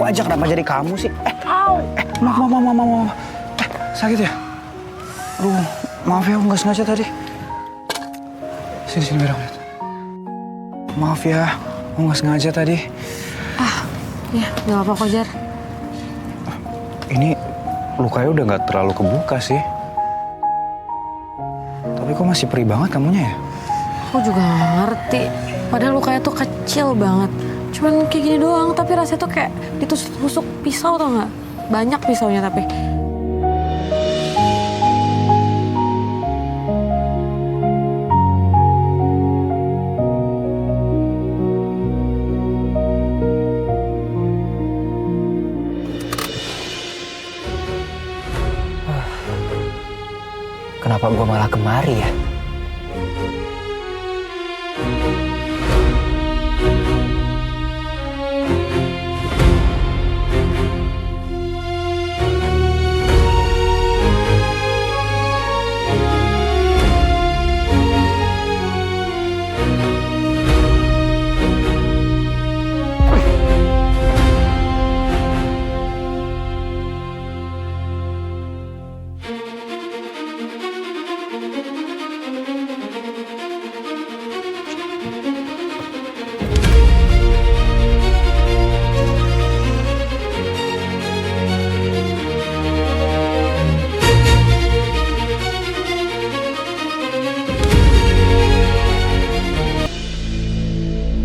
aja, kenapa jadi kamu sih? Au. Maaf. Sakit ya? Aduh, maaf ya, aku nggak sengaja tadi. Sini biar aku lihat. Maaf ya, aku nggak sengaja tadi. Ya, nggak apa-apa kok, Jar. Ini lukanya udah nggak terlalu kebuka sih. Tapi kok masih perih banget kamunya ya? Aku juga nggak ngerti. Padahal lukanya tuh kecil banget. Cuman kayak gini doang, tapi rasanya tuh kayak ditusuk-tusuk pisau tau nggak? Banyak pisaunya tapi. Kenapa gue malah kemari ya?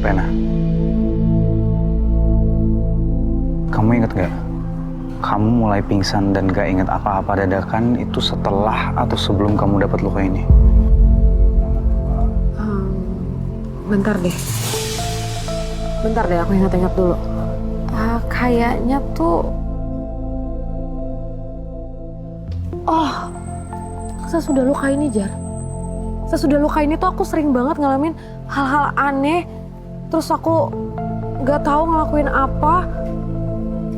Rena, kamu inget gak? Kamu mulai pingsan dan gak inget apa-apa dadakan itu setelah atau sebelum kamu dapat luka ini? Bentar deh, aku ingat-ingat dulu. Kayaknya tuh... Oh, sesudah luka ini, Jar. Sesudah luka ini tuh aku sering banget ngalamin hal-hal aneh. Terus aku gak tahu ngelakuin apa.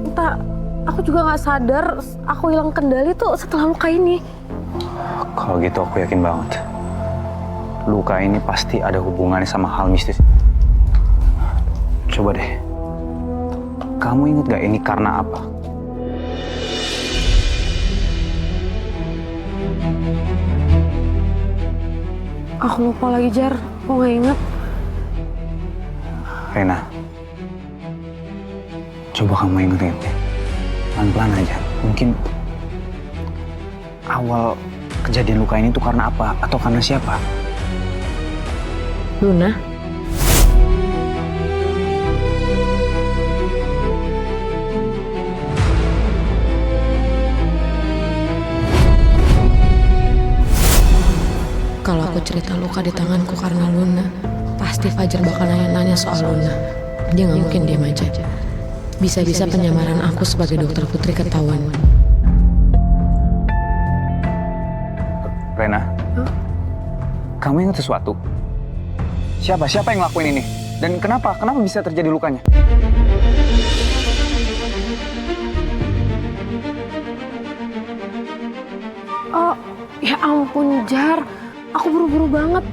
Entah, aku juga gak sadar aku hilang kendali tuh setelah luka ini. Kalau gitu aku yakin banget. Luka ini pasti ada hubungannya sama hal mistis. Coba deh. Kamu inget gak ini karena apa? Aku lupa lagi, Jar. Aku gak inget. Rena, coba kamu inget-inget deh. Pelan-pelan aja. Mungkin awal kejadian luka ini tuh karena apa? Atau karena siapa? Luna? Kalau aku cerita luka di tanganku karena Luna, pasti Fajar bakal nanya-nanya soal Luna. Dia nggak mungkin diam aja. Bisa-bisa penyamaran aku sebagai dokter putri ketahuan. Rena, kamu ingat sesuatu? Siapa yang ngelakuin ini? Dan kenapa bisa terjadi lukanya? Oh, ya ampun, Jar. Aku buru-buru banget.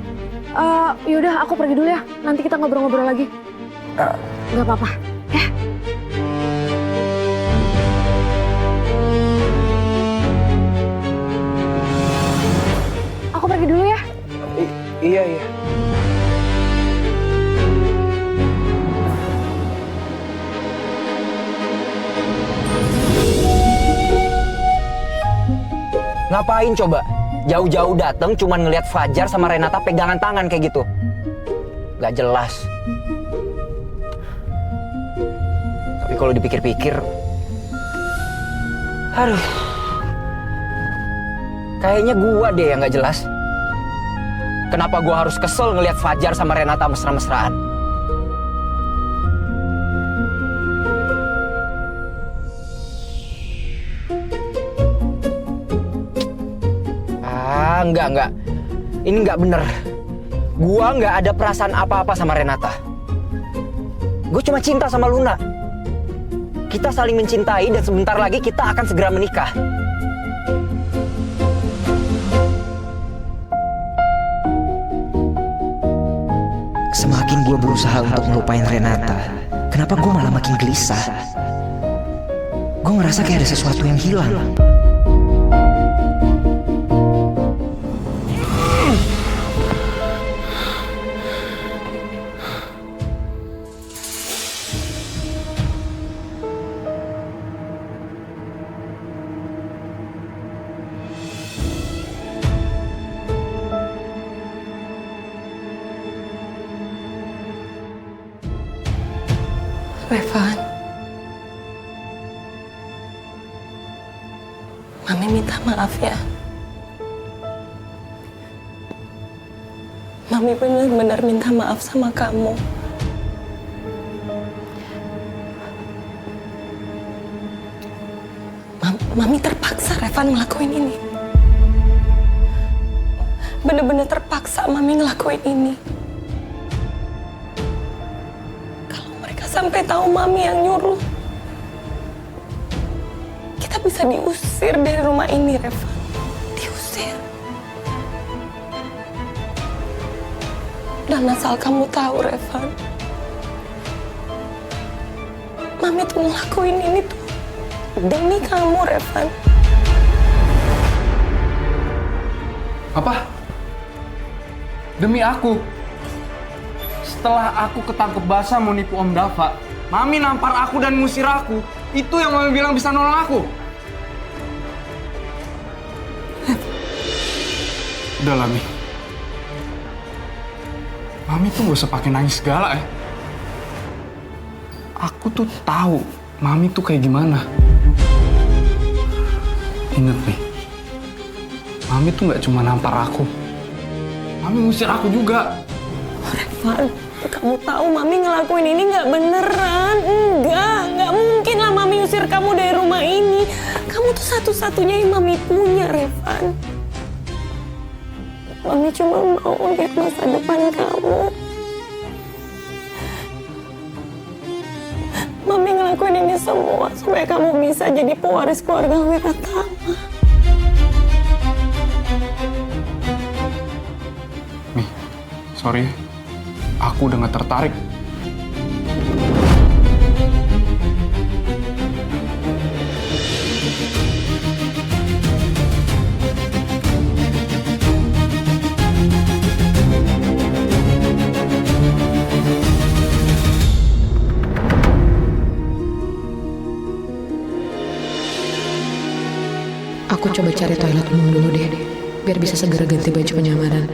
Yaudah, aku pergi dulu ya. Nanti kita ngobrol-ngobrol lagi. Gak apa-apa, ya. Aku pergi dulu ya. Iya. Ngapain coba? Jauh-jauh dateng cuman ngelihat Fajar sama Renata pegangan tangan kayak gitu. Gak jelas. Tapi kalau dipikir-pikir, aduh, kayaknya gua deh yang gak jelas. Kenapa gua harus kesel ngelihat Fajar sama Renata mesra-mesraan? Enggak. Ini enggak bener. Gua enggak ada perasaan apa-apa sama Renata. Gue cuma cinta sama Luna. Kita saling mencintai dan sebentar lagi kita akan segera menikah. Semakin gue berusaha untuk melupain Renata, kenapa gue malah makin gelisah? ngerasa kayak ada sesuatu yang hilang. Revan, Mami minta maaf ya. Mami benar-benar minta maaf sama kamu. Mami terpaksa Revan ngelakuin ini. Benar-benar terpaksa Mami ngelakuin ini. Sampai tahu Mami yang nyuruh, kita bisa diusir dari rumah ini, Revan. Diusir. Dan asal kamu tahu, Revan, Mami tuh ngelakuin ini tuh demi kamu, Revan. Apa? Demi aku? Setelah aku ketangkep basah mau nipu Om Dava, Mami nampar aku dan ngusir aku. Itu yang Mami bilang bisa nolong aku. Udah lah, Mi. Mami tuh gak usah pakai nangis segala ya. Aku tuh tahu Mami tuh kayak gimana. Ingat nih, Mami tuh gak cuma nampar aku. Mami ngusir aku juga. Revan, kamu tahu Mami ngelakuin ini nggak beneran. Nggak mungkin lah Mami usir kamu dari rumah ini. Kamu tuh satu-satunya yang Mami punya, Revan. Mami cuma mau lihat masa depan kamu. Mami ngelakuin ini semua supaya kamu bisa jadi pewaris keluarga Wiratama. Mi, sorry. Aku udah gak tertarik. Aku coba cari toilet umum dulu deh, biar bisa segera ganti baju penyamaran.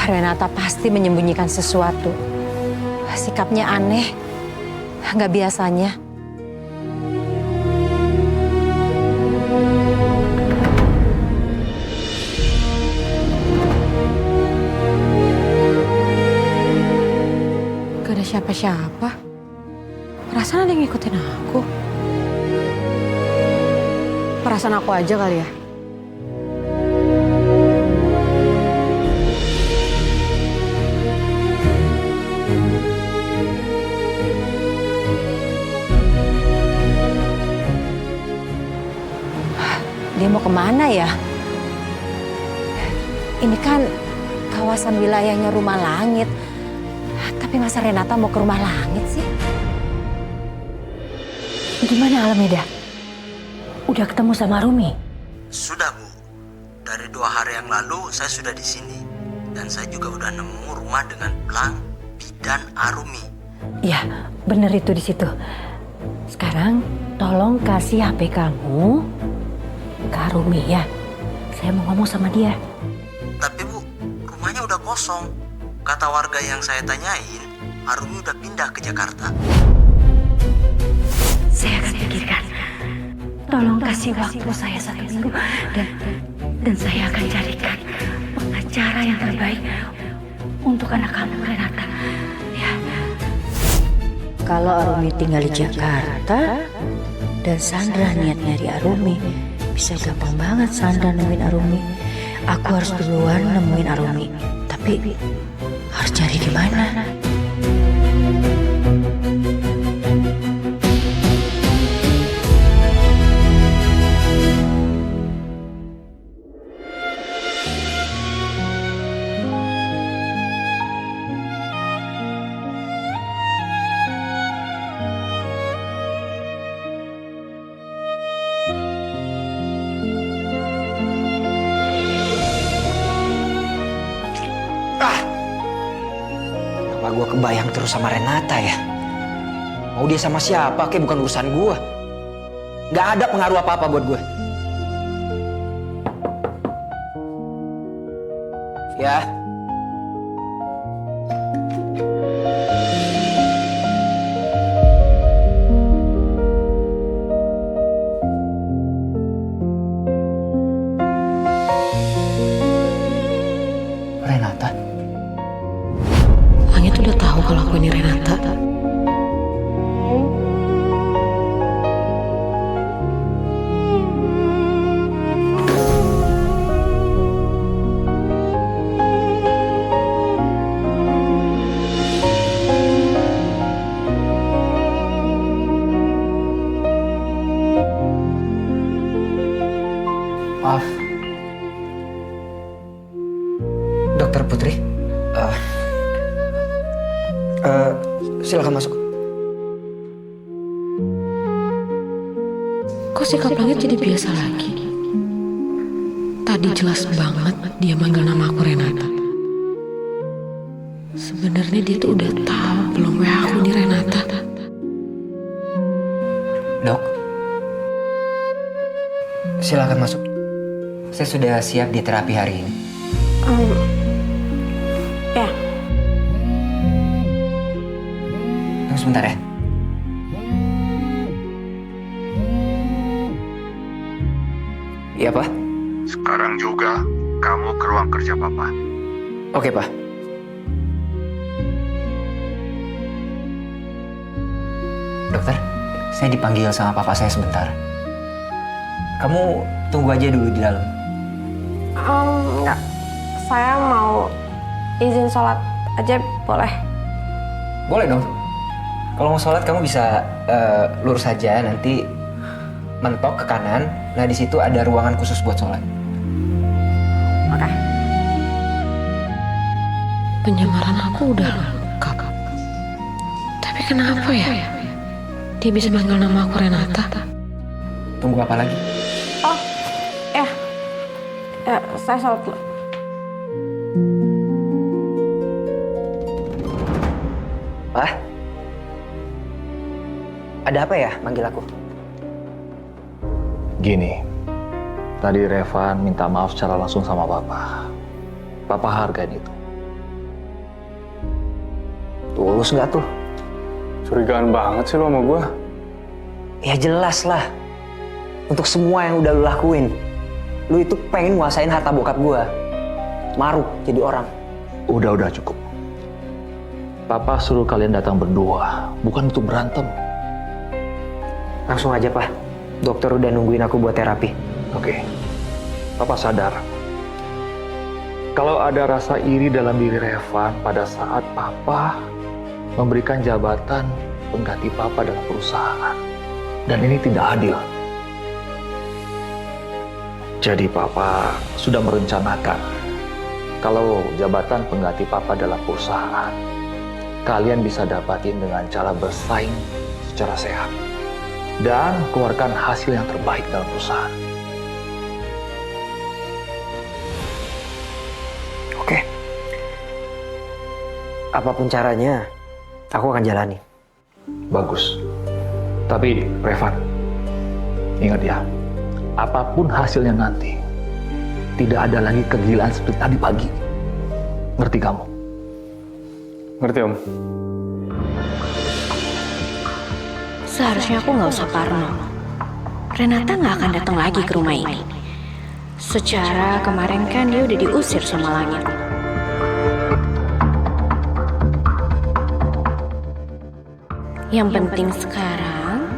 Renata pasti menyembunyikan sesuatu. Sikapnya aneh, nggak biasanya. Gak ada siapa-siapa. Perasaan ada yang ngikutin aku. Perasaan aku aja kali ya. Dia mau kemana ya? Ini kan kawasan wilayahnya Rumah Langit. Tapi masa Renata mau ke Rumah Langit sih? Gimana Alameda? Udah ketemu sama Rumi? Sudah, Bu. Dari 2 hari yang lalu saya sudah di sini. Dan saya juga udah nemu rumah dengan plang bidan Arumi. Ya, bener itu di situ. Sekarang tolong kasih HP kamu ke Arumi ya. Saya mau ngomong sama dia. Tapi Bu, rumahnya udah kosong. Kata warga yang saya tanyain, Arumi udah pindah ke Jakarta. Saya akan pikirkan. Tolong kasih waktu saya 1 minggu dan saya akan carikan pengacara yang terbaik untuk anak kamu Renata. Ya. Kalau Arumi tinggal di Jakarta dan Sandra niat nyari Arumi, bisa gampang banget Sandra nemuin Arumi. Aku harus duluan nemuin Arumi, tapi harus harus cari di mana? Kenapa gue kebayang terus sama Renata ya? Mau dia sama siapa, kayak bukan urusan gue. Gak ada pengaruh apa-apa buat gue. Ya. Renata? Langit udah tahu kalau aku ini Renata. Maaf. Dokter Putri. Silakan masuk. Kok sikap Langit jadi biasa lagi? Tadi jelas banget dia manggil nama aku Renata. Sebenarnya dia tuh udah tahu belum ya aku ini Renata. Dok. Silakan masuk. Saya sudah siap di terapi hari ini. Ya. Tunggu sebentar ya. Iya, Pak. Sekarang juga kamu ke ruang kerja Papa. Oke, Pak. Dokter, saya dipanggil sama papa saya sebentar. Kamu tunggu aja dulu di dalam. Enggak. Saya mau izin sholat aja, boleh? Boleh dong. Kalau mau sholat kamu bisa lurus saja, nanti mentok ke kanan. Nah di situ ada ruangan khusus buat sholat. Oke. Penyamaran aku udah lengkap. Tapi kenapa ya? Dia bisa manggil nama aku Renata. Tunggu apa lagi? Oh, ya. Ya, saya sholat dulu. Pak? Ada apa ya manggil aku? Gini, tadi Revan minta maaf secara langsung sama Papa. Papa hargain itu. Tulus nggak tuh? Curigaan banget sih lo sama gue. Ya jelas lah. Untuk semua yang udah lu lakuin. Lu itu pengen nguasain harta bokap gua. Maruk jadi orang. Udah cukup. Papa suruh kalian datang berdua, bukan untuk berantem. Langsung aja, Pak. Dokter udah nungguin aku buat terapi. Oke. Papa sadar. Kalau ada rasa iri dalam diri Revan pada saat Papa memberikan jabatan pengganti Papa dalam perusahaan. Dan ini tidak adil. Jadi Papa sudah merencanakan kalau jabatan pengganti Papa dalam perusahaan kalian bisa dapatin dengan cara bersaing secara sehat dan keluarkan hasil yang terbaik dalam perusahaan. Oke. Apapun caranya, aku akan jalani. Bagus. Tapi Revan, ingat ya, apapun hasilnya nanti, tidak ada lagi kegilaan seperti tadi pagi. Ngerti kamu? Ngerti, Om. Seharusnya aku nggak usah parno. Renata nggak akan datang lagi ke rumah ini. Secara kemarin kan dia udah diusir sama Langit. Yang penting sekarang,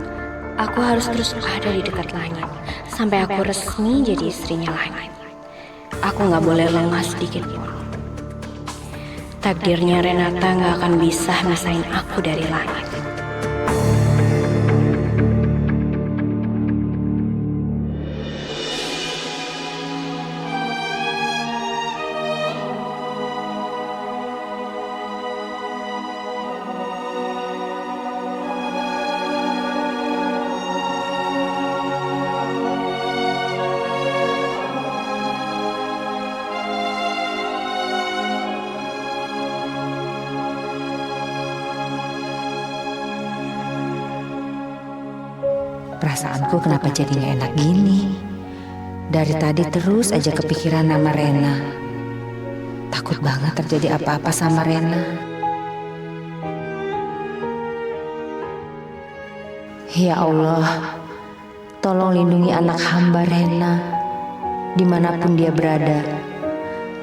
aku harus terus ada di dekat Langit. Sampai aku resmi jadi istrinya Langit. Aku nggak boleh lengah sedikit pun. takdirnya Renata gak akan bisa misahin aku dari langit. Perasaanku kenapa jadi gak enak gini? Dari tadi terus aja kepikiran nama Rena. Takut banget terjadi apa-apa sama Rena. Ya Allah, tolong lindungi anak hamba Rena dimanapun dia berada.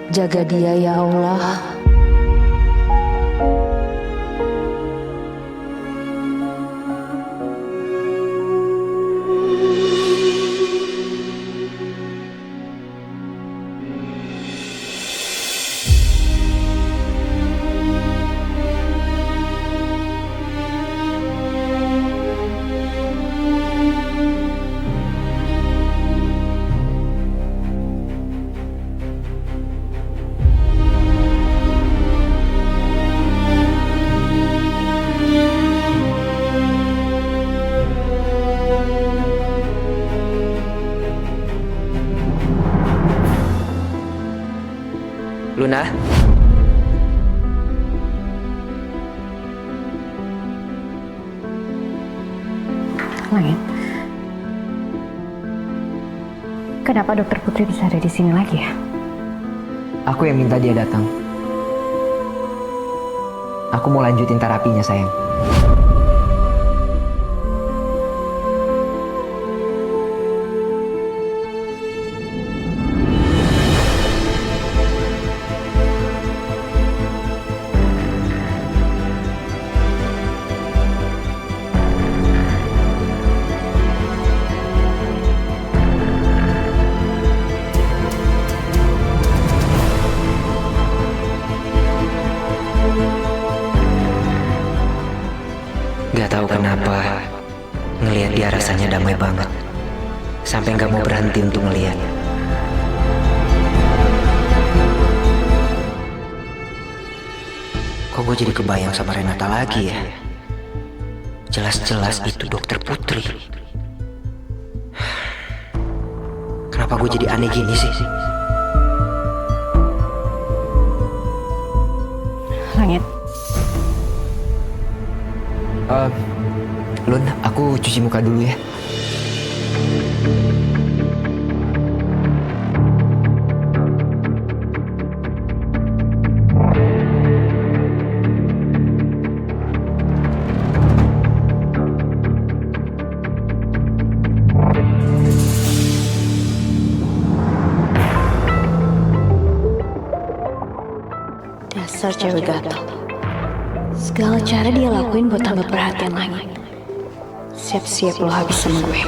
Jaga dia ya Allah. Luna? Langit. Kenapa Dokter Putri bisa ada di sini lagi ya? Aku yang minta dia datang. Aku mau lanjutin terapinya, sayang. Gak tahu kenapa ngelihat dia rasanya damai banget, sampai gak mau berhenti untuk ngelihat. Kok gue jadi kebayang sama Renata lagi ya? Jelas-jelas itu Dokter Putri. Kenapa gue jadi aneh gini sih? Langit. Lun, aku cuci muka dulu ya. Dasar cewek gatal. Segala cara dia lakuin buat tambah perhatian lagi. Siap-siap lo habis sama gue.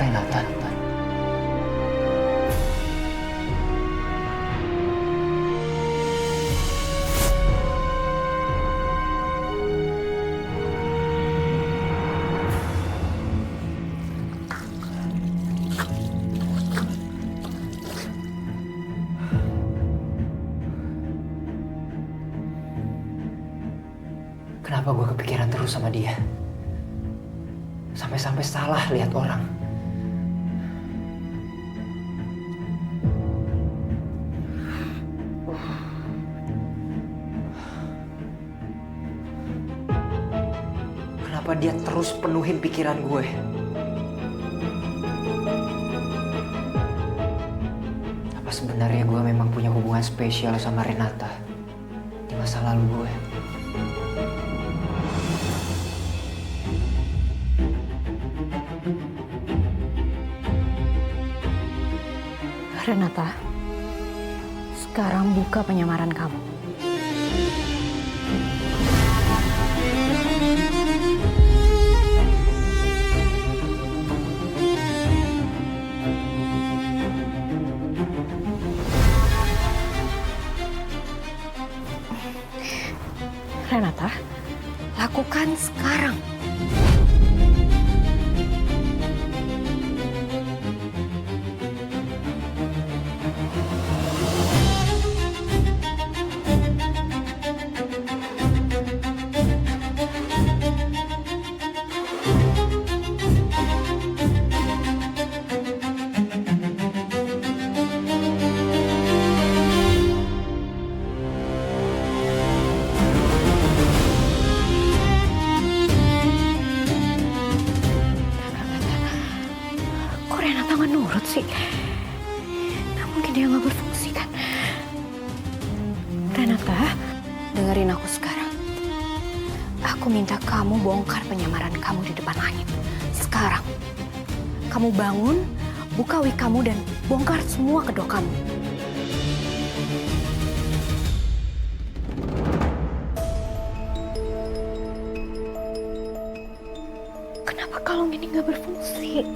Renata. Kenapa gue kepikiran terus sama dia? Sampai-sampai salah lihat orang. Kenapa dia terus penuhin pikiran gue? Apa sebenarnya gue memang punya hubungan spesial sama Renata di masa masa lalu gue. Renata, sekarang buka penyamaran kamu. Renata, lakukan sekarang. Kok Renata nggak nurut sih? Nggak mungkin dia nggak berfungsi kan? Renata, dengerin aku sekarang. Aku minta kamu bongkar penyamaran kamu di depan langit. Sekarang, kamu bangun, buka wig kamu dan bongkar semua kedok kamu. Kenapa kalung ini nggak berfungsi?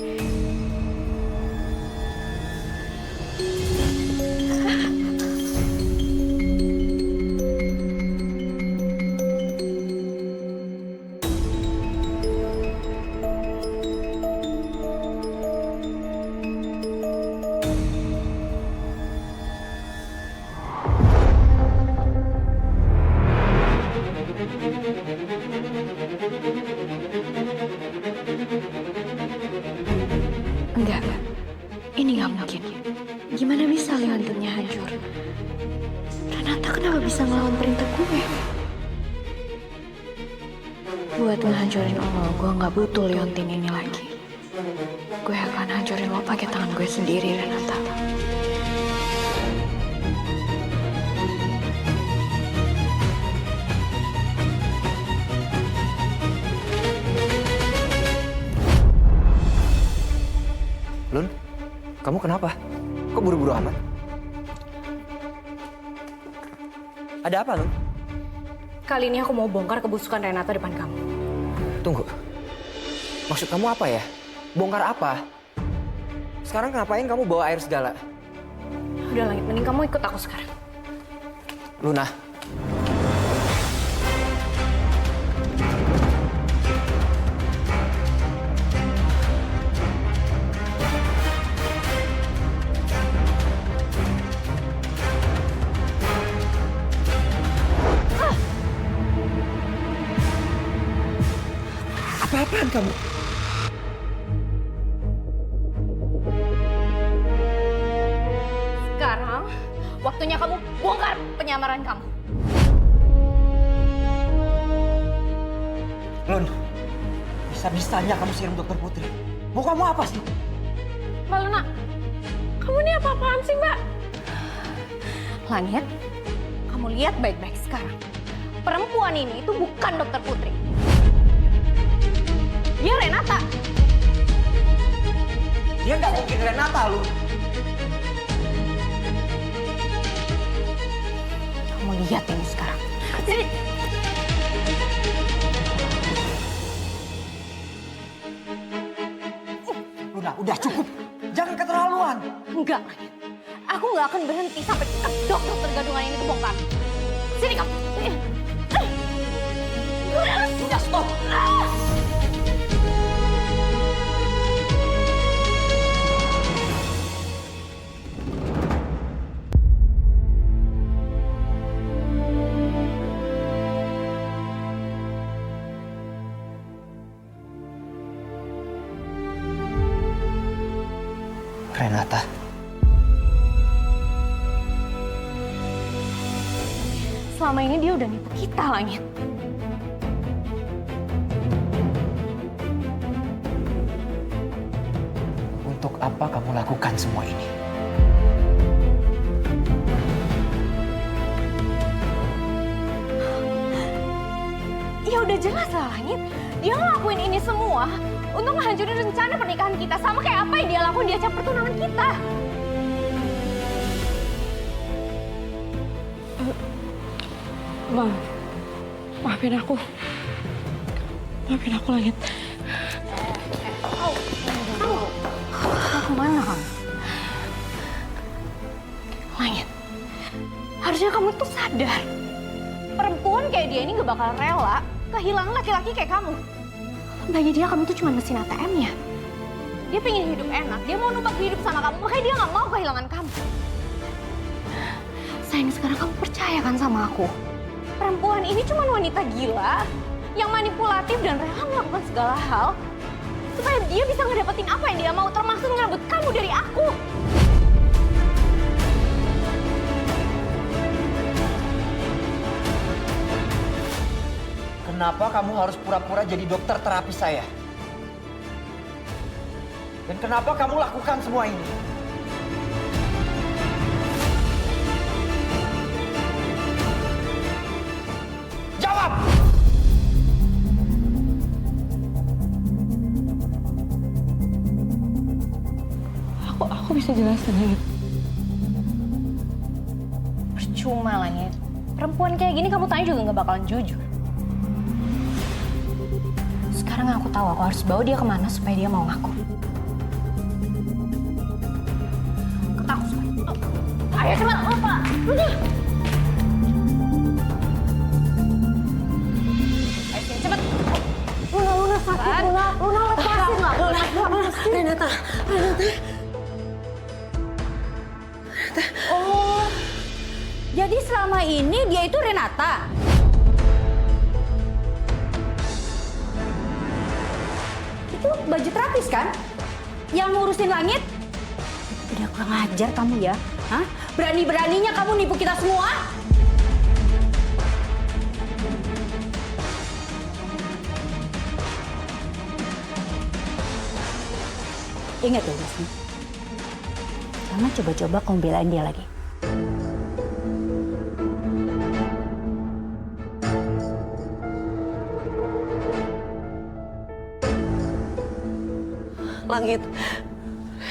Enggak. Ini nggak mungkin. Gimana bisa liontinnya hancur? Renata kenapa bisa ngelawan perintah gue? Buat ngehancurin lo, gue nggak butuh liontin ini lagi. Gue akan hancurin lo pakai tangan gue sendiri, Renata. Lun, kamu kenapa? Kok buru-buru amat? Ada apa, Lun? Kali ini aku mau bongkar kebusukan Renata depan kamu. Tunggu. Maksud kamu apa ya? Bongkar apa? Sekarang ngapain kamu bawa air segala? Udah Langit, mending kamu ikut aku sekarang. Luna. Apa-apaan kamu? Sekarang, waktunya kamu bongkar penyamaran kamu. Lun, bisa-bisanya kamu siram dokter Putri. Mau kamu apa sih? Mbak Luna, kamu ini apa-apaan sih, Mbak? Langit, kamu lihat baik-baik sekarang. Perempuan ini itu bukan dokter Putri. Dia Renata. Dia nggak mungkin Renata, Lun. Kamu lihat ini sekarang. Sini. Luna, udah cukup. Jangan keterlaluan. Enggak, Langit. Aku nggak akan berhenti sampai kedok dokter gadungan ini kebongkar. Sini kamu. Udah stop. Renata. Selama ini dia udah nipu kita, Langit. Untuk apa kamu lakukan semua ini? Udah jelas lah Langit, dia ngelakuin ini semua untuk ngehancurin rencana pernikahan kita. Sama kayak apa yang dia lakuin di acara pertunangan kita. Maafin aku Langit. Mau kemana kamu? Langit, harusnya kamu tuh sadar. Perempuan kayak dia ini gak bakal rela kehilangan laki-laki kayak kamu. Bagi dia kamu tuh cuma mesin ATM-nya. Dia pengen hidup enak, dia mau numpang hidup sama kamu, makanya dia gak mau kehilangan kamu. Sayang, sekarang kamu percaya kan sama aku? Perempuan ini cuma wanita gila yang manipulatif dan rela melakukan segala hal supaya dia bisa ngedapetin apa yang dia mau, termasuk ngerebut kamu dari aku. Kenapa kamu harus pura-pura jadi dokter terapis saya? Dan kenapa kamu lakukan semua ini? Jawab! Aku bisa jelasin, Langit. Percuma, Langit. Perempuan kayak gini kamu tanya juga nggak bakalan jujur. Sekarang aku tahu aku harus bawa dia kemana supaya dia mau ngaku. Ketakus. Ayo cepat, lupa. Udah. Ayo sini, cepat. Luna sakit, Luna lepasin lah. Renata. Oh, jadi selama ini dia itu Renata? Itu baju terapis kan? Yang ngurusin Langit? Udah kurang ajar kamu ya? Hah? Berani-beraninya kamu nipu kita semua? Ingat ya, Jasmine. Jangan coba-coba kamu belain dia lagi. Langit,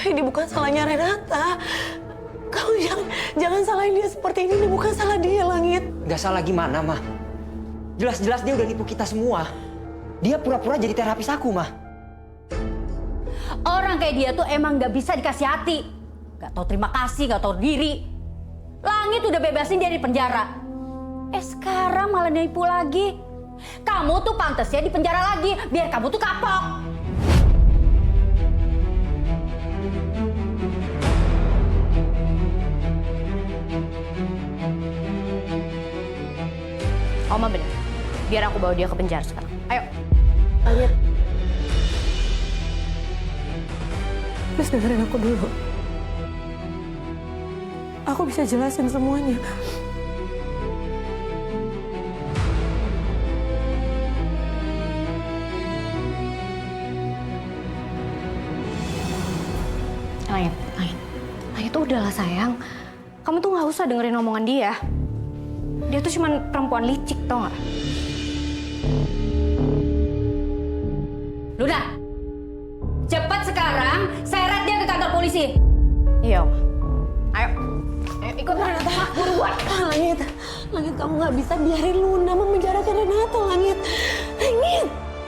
ini bukan salahnya Renata. Kamu jangan salahin dia seperti ini bukan salah dia, Langit. Gak salah gimana, Mah? Jelas-jelas dia udah nipu kita semua. Dia pura-pura jadi terapis aku, Mah. Orang kayak dia tuh emang gak bisa dikasih hati. Gak tahu terima kasih, gak tahu diri. Langit udah bebasin dia di penjara. Sekarang malah nipu lagi. Kamu tuh pantesnya di penjara lagi, biar kamu tuh kapok. Oma bener. Biar aku bawa dia ke penjara sekarang. Ayo. Langit. Please dengerin aku dulu. Aku bisa jelasin semuanya. Langit tuh udahlah sayang. Kamu tuh nggak usah dengerin omongan dia. Dia tuh cuma perempuan licik, tau nggak? Luna, cepat sekarang seret dia ke kantor polisi. Iya, Oma. Ayo ikut Renata, buruan. Langit, kamu nggak bisa biarin Luna memenjarakan Renata, Langit.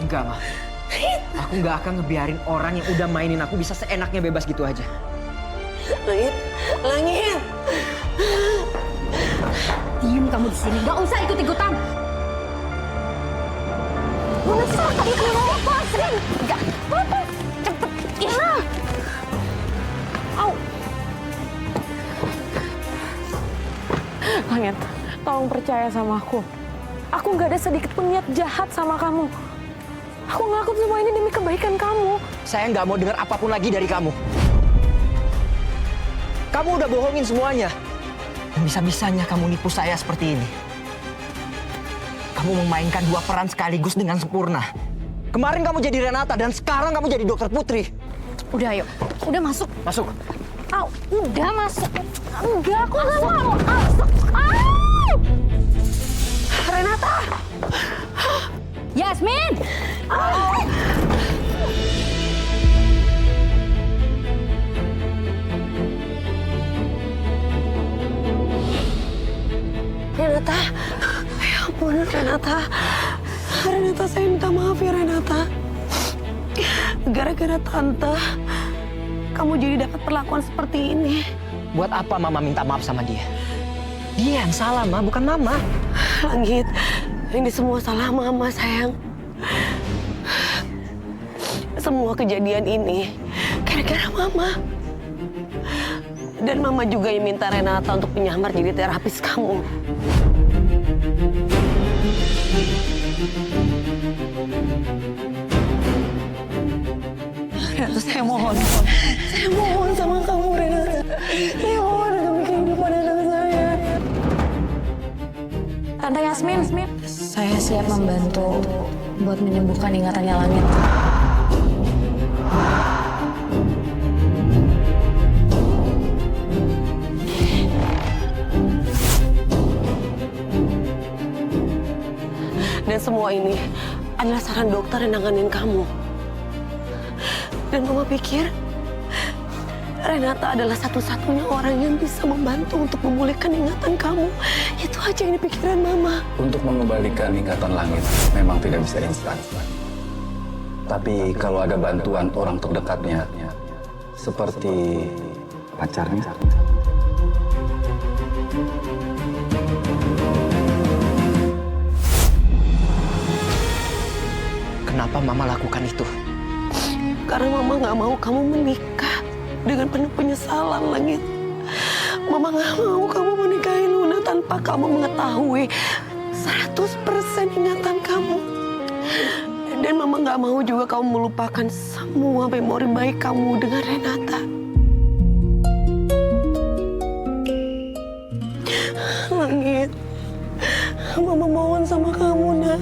Enggak, Mah. Aku nggak akan ngebiarin orang yang udah mainin aku bisa seenaknya bebas gitu aja. Langit. Diam kamu di sini, nggak usah ikut-ikutan. Luna sakit, Luna lepasin. Enggak, lepas. Cepet. Ina. Au. Langit, tolong percaya sama aku. Aku nggak ada sedikit pun niat jahat sama kamu. Aku ngelakuin semua ini demi kebaikan kamu. Saya nggak mau dengar apapun lagi dari kamu. Kamu udah bohongin semuanya. Dan bisa-bisanya kamu nipu saya seperti ini. Kamu memainkan dua peran sekaligus dengan sempurna. Kemarin kamu jadi Renata dan sekarang kamu jadi Dokter Putri. Udah ayo, udah masuk. Masuk. Au, udah masuk. Enggak, aku nggak mau masuk. Au! Renata. Yasmin! Renata, ya ampun Renata. Renata, saya minta maaf ya Renata. Gara-gara tante, kamu jadi dapat perlakuan seperti ini. Buat apa Mama minta maaf sama dia? Dia yang salah, Ma, bukan Mama. Langit, ini semua salah Mama, sayang. Semua kejadian ini gara-gara Mama. Dan Mama juga yang minta Renata untuk menyamar jadi terapis kamu. Renata, saya mohon sama kamu, Renata. Saya mohon demi kehidupan anak saya. Tante Yasmin, saya siap membantu buat menyembuhkan ingatannya Langit. Dan semua ini adalah saran dokter yang nanganin kamu. Dan Mama pikir Renata adalah satu-satunya orang yang bisa membantu untuk memulihkan ingatan kamu. Itu aja yang di pikiran Mama. Untuk mengembalikan ingatan Langit memang tidak bisa instan. Tapi kalau ada bantuan orang terdekatnya, seperti pacarnya, Kenapa Mama lakukan itu? Karena Mama nggak mau kamu menikah dengan penuh penyesalan, Langit. Mama nggak mau kamu menikahi Luna tanpa kamu mengetahui 100% ingatan kamu. Dan Mama nggak mau juga kamu melupakan semua memori baik kamu dengan Renata. Langit, Mama mohon sama kamu, Nak.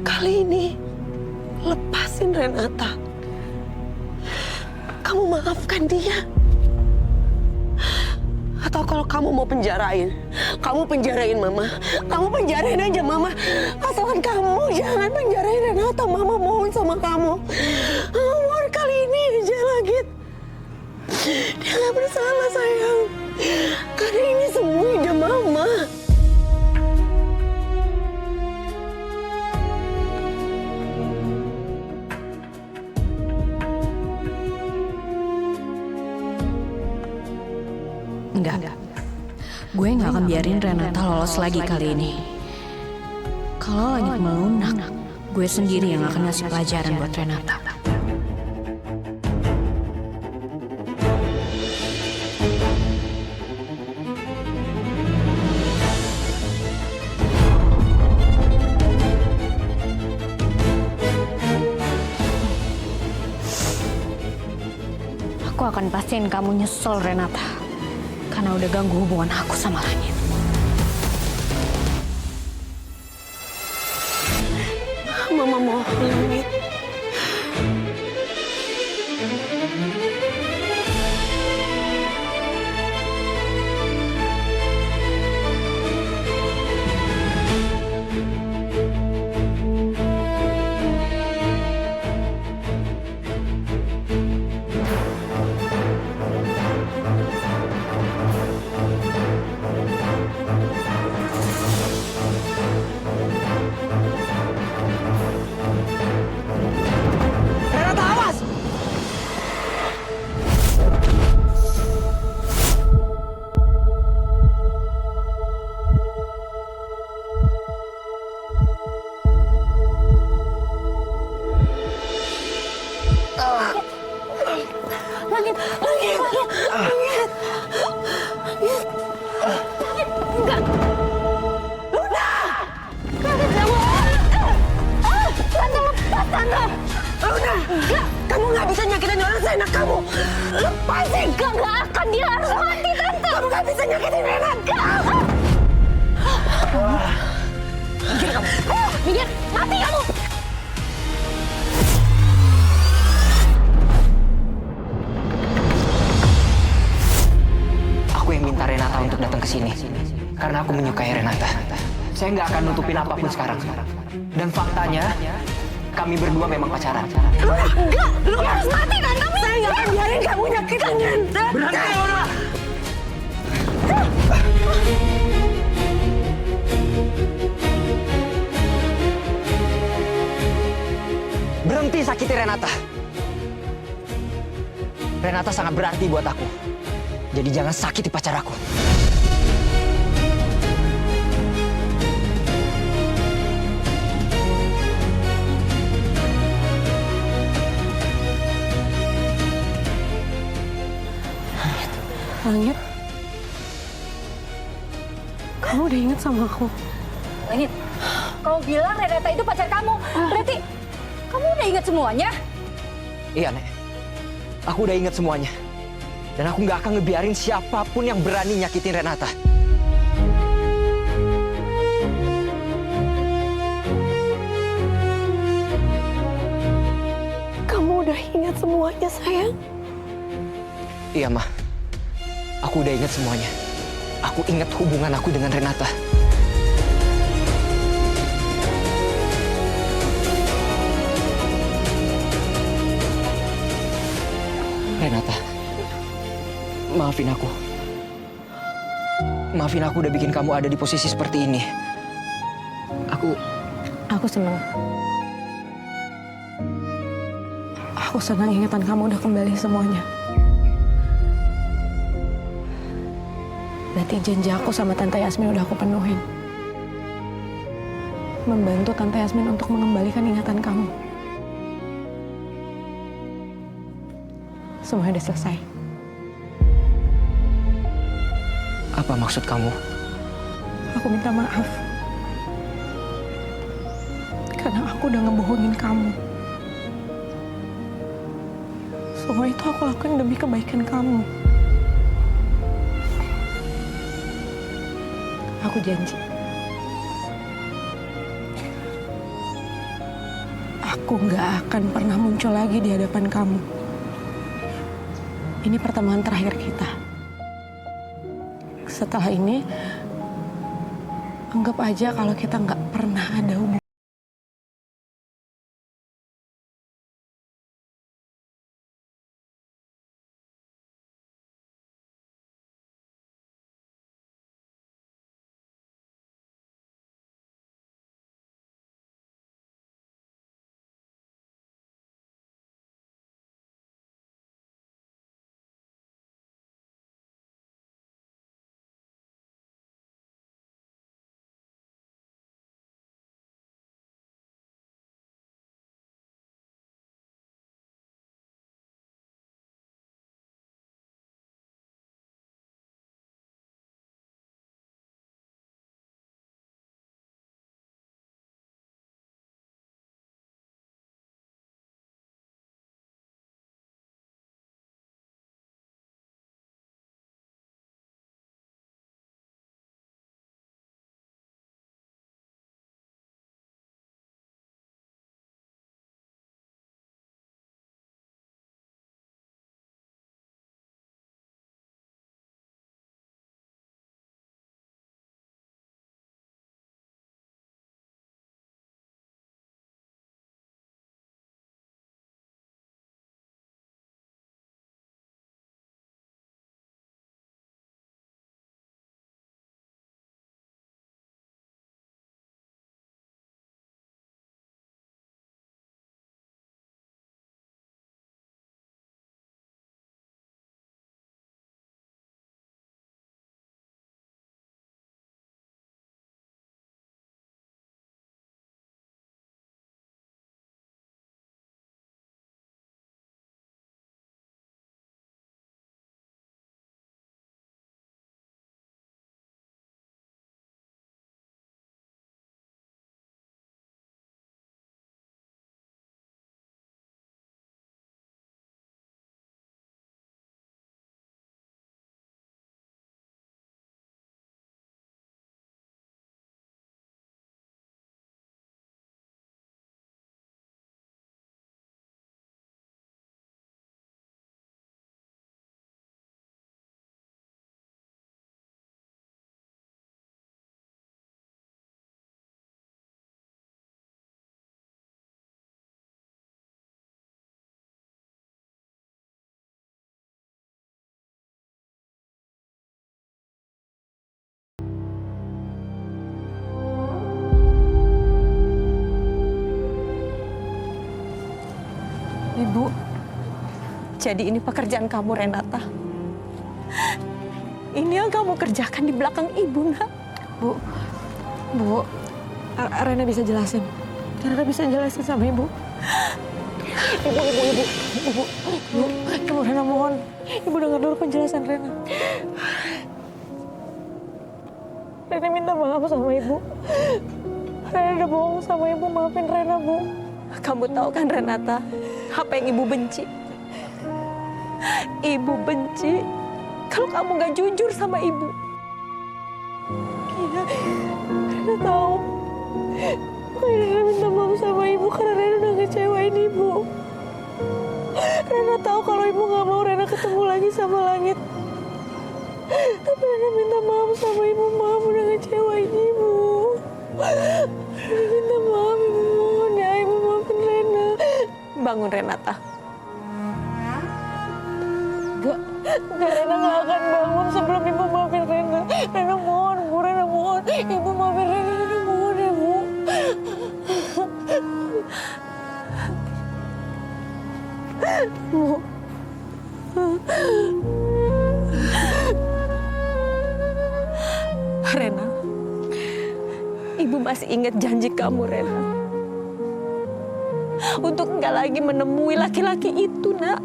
Kali ini, lepasin Renata. Kamu maafkan dia. Atau kalau kamu mau penjarain, kamu penjarain Mama. Kamu penjarain aja Mama. Asalkan kamu jangan penjarain Renata. Mama mohon sama kamu. Mohon kali ini aja Langit. Dia gak bersalah sayang. Karena ini semua ide Mama. Enggak. Gue nggak akan biarin Renata lolos lagi kali ini. Kalau Langit melunak, gue sendiri yang akan ngasih pelajaran buat Renata. Aku akan pastiin kamu nyesel, Renata. Karena udah ganggu hubungan aku sama Langit. Mama mohon Langit. Kamu nggak bisa nyakitin orang seenak kamu. Lepasin. Nggak akan, dia harus mati, Tante. Kamu nggak bisa nyakitin Renata. Minggir kamu. Minggir, mati kamu. Aku yang minta Renata untuk datang ke sini. Karena aku menyukai Renata. Saya nggak akan nutupin apapun sekarang. Dan faktanya, kami berdua memang pacaran. Lu harus mati kan kamu? Saya nggak akan biarin kamu nyakitin Nanda. Berhenti, Luna! Berhenti sakiti Renata. Renata sangat berarti buat aku. Jadi jangan sakiti pacar aku. Langit, kamu udah inget sama aku? Langit, kau bilang Renata itu pacar kamu. Berarti kamu udah ingat semuanya? Iya, Nek. Aku udah inget semuanya. Dan aku nggak akan ngebiarin siapapun yang berani nyakitin Renata. Kamu udah ingat semuanya, sayang? Iya, Ma. Aku udah inget semuanya. Aku inget hubungan aku dengan Renata. Renata, maafin aku. Maafin aku udah bikin kamu ada di posisi seperti ini. Aku senang. Aku senang ingatan kamu udah kembali semuanya. Berarti janji aku sama Tante Yasmin udah aku penuhin. Membantu Tante Yasmin untuk mengembalikan ingatan kamu. Semuanya udah selesai. Apa maksud kamu? Aku minta maaf. Karena aku udah ngebohongin kamu. Semua itu aku lakukan demi kebaikan kamu. Aku janji. Aku nggak akan pernah muncul lagi di hadapan kamu. Ini pertemuan terakhir kita. Setelah ini, anggap aja kalau kita nggak pernah ada hubungan. Jadi ini pekerjaan kamu, Renata. Ini yang kamu kerjakan di belakang ibu, nak. Bu, Rena bisa jelasin. Rena bisa jelasin sama ibu. Ibu, Rena mohon. Ibu dengar dulu penjelasan Rena. Rena minta maaf sama ibu. Rena udah bohong sama ibu, maafin Rena, Bu. Kamu tahu kan, Renata, apa yang ibu benci? Ibu benci kalau kamu gak jujur sama ibu. Iya, Rena tahu. Rena minta maaf sama ibu karena Rena udah ngecewain ibu. Rena tahu kalau ibu gak mau Rena ketemu lagi sama Langit. Tapi Rena minta maaf sama ibu, maaf udah ngecewain ibu. Rena minta maaf, ibu mohon ya, ibu maafin Rena. Bangun, Renata. Enggak, Rena gak akan bangun sebelum ibu maafin Rena. Rena mohon, Bu, Rena mohon. Ibu maafin Rena, Rena mohon ya, Bu. Bu. Rena, ibu masih ingat janji kamu, Rena. Untuk nggak lagi menemui laki-laki itu, nak.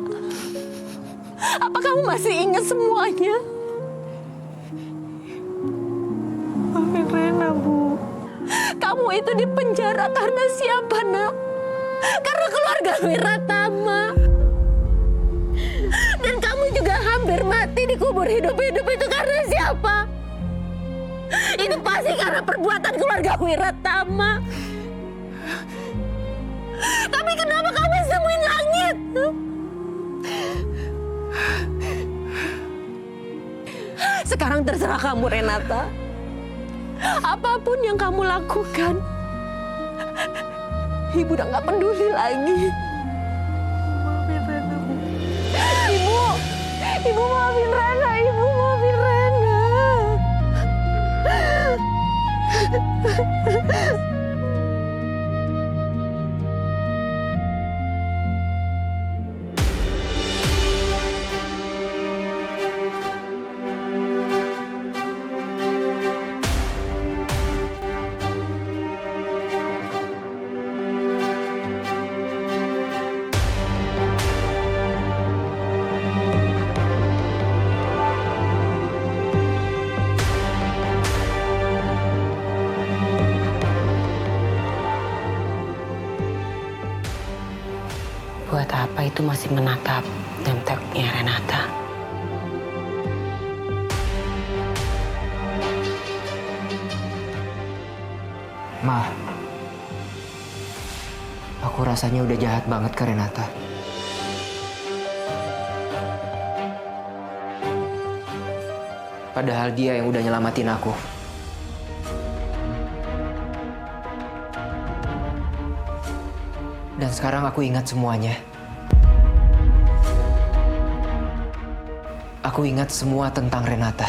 Apa kamu masih ingat semuanya? Maafin Rena, Bu. Kamu itu di penjara karena siapa, nak? Karena keluarga Wiratama. Dan kamu juga hampir mati dikubur hidup-hidup itu karena siapa? Itu pasti karena perbuatan keluarga Wiratama. Tapi kenapa kamu sembunyiin Langit? Sekarang terserah kamu, Renata. Apapun yang kamu lakukan, ibu udah gak peduli lagi. Maafin Rena, Bu. Ibu maafin Rena, Ibu maafin Rena. Buat apa itu masih menatap nemteknya Renata? Ma, aku rasanya udah jahat banget ke Renata. Padahal dia yang udah nyelamatin aku. Dan sekarang aku ingat semuanya. Aku ingat semua tentang Renata.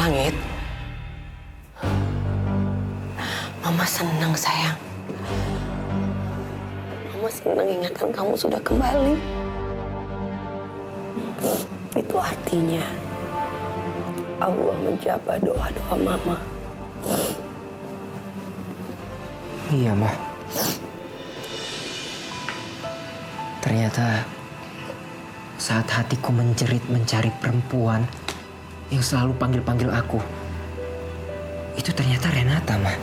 Langit, Mama senang, sayang. Mama senang ingatan kamu sudah kembali. Itu artinya Allah menjawab doa-doa Mama. Iya, Ma. Ternyata saat hatiku menjerit mencari perempuan yang selalu panggil-panggil aku, itu ternyata Renata, Ma.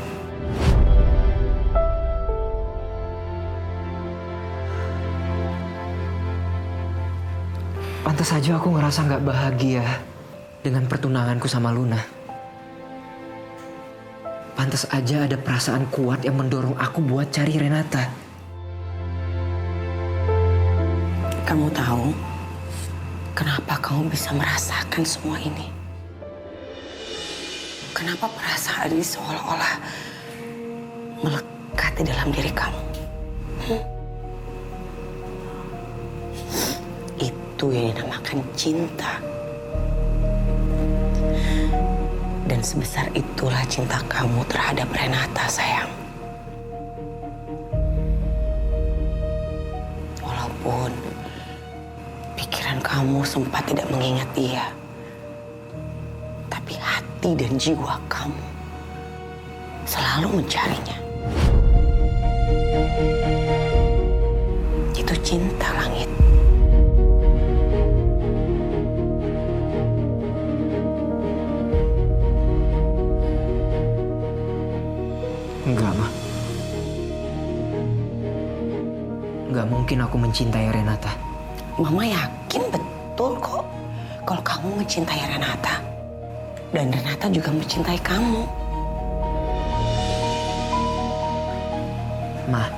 Pantas aja aku ngerasa nggak bahagia dengan pertunanganku sama Luna. Pantas aja ada perasaan kuat yang mendorong aku buat cari Renata. Kamu tahu kenapa kamu bisa merasakan semua ini? Kenapa perasaan ini seolah-olah melekat di dalam diri kamu? Itu yang dinamakan cinta. Dan sebesar itulah cinta kamu terhadap Renata, sayang. Walaupun pikiran kamu sempat tidak mengingat dia, tapi hati dan jiwa kamu selalu mencarinya. Itu cinta, Langit. Enggak, Ma. Enggak mungkin aku mencintai Renata. Mama yakin betul kok kalau kamu mencintai Renata. Dan Renata juga mencintai kamu. Ma,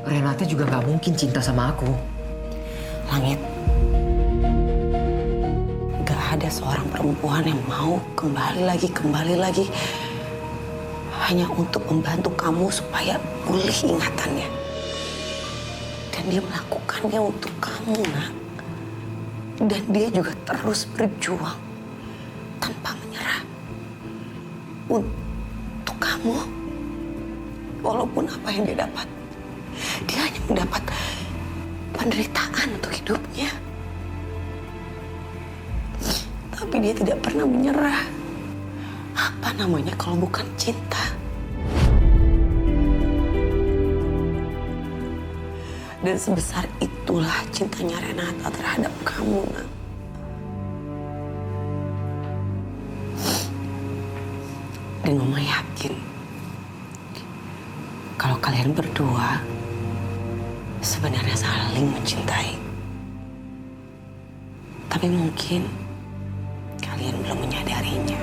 Renata juga nggak mungkin cinta sama aku. Langit, gak ada seorang perempuan yang mau kembali lagi hanya untuk membantu kamu supaya pulih ingatannya. Dan dia melakukannya untuk kamu, Nak. Dan dia juga terus berjuang tanpa menyerah untuk kamu. Walaupun apa yang dia dapat, dia hanya mendapat penderitaan untuk hidupnya. Tapi dia tidak pernah menyerah. Apa namanya kalau bukan cinta? Dan sebesar itulah cintanya Renata terhadap kamu, Nak. Dan Mama yakin kalau kalian berdua sebenarnya saling mencintai. Tapi mungkin kalian belum menyadarinya.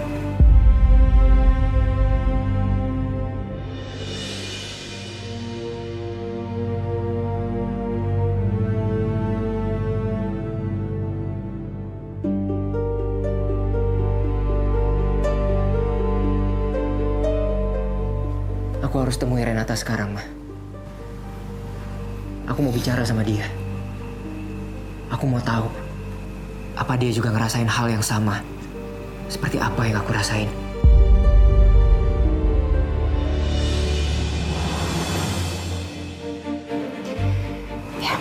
Aku harus temui Renata sekarang, Ma. Aku mau bicara sama dia. Aku mau tahu apa dia juga ngerasain hal yang sama seperti apa yang aku rasain. Ya.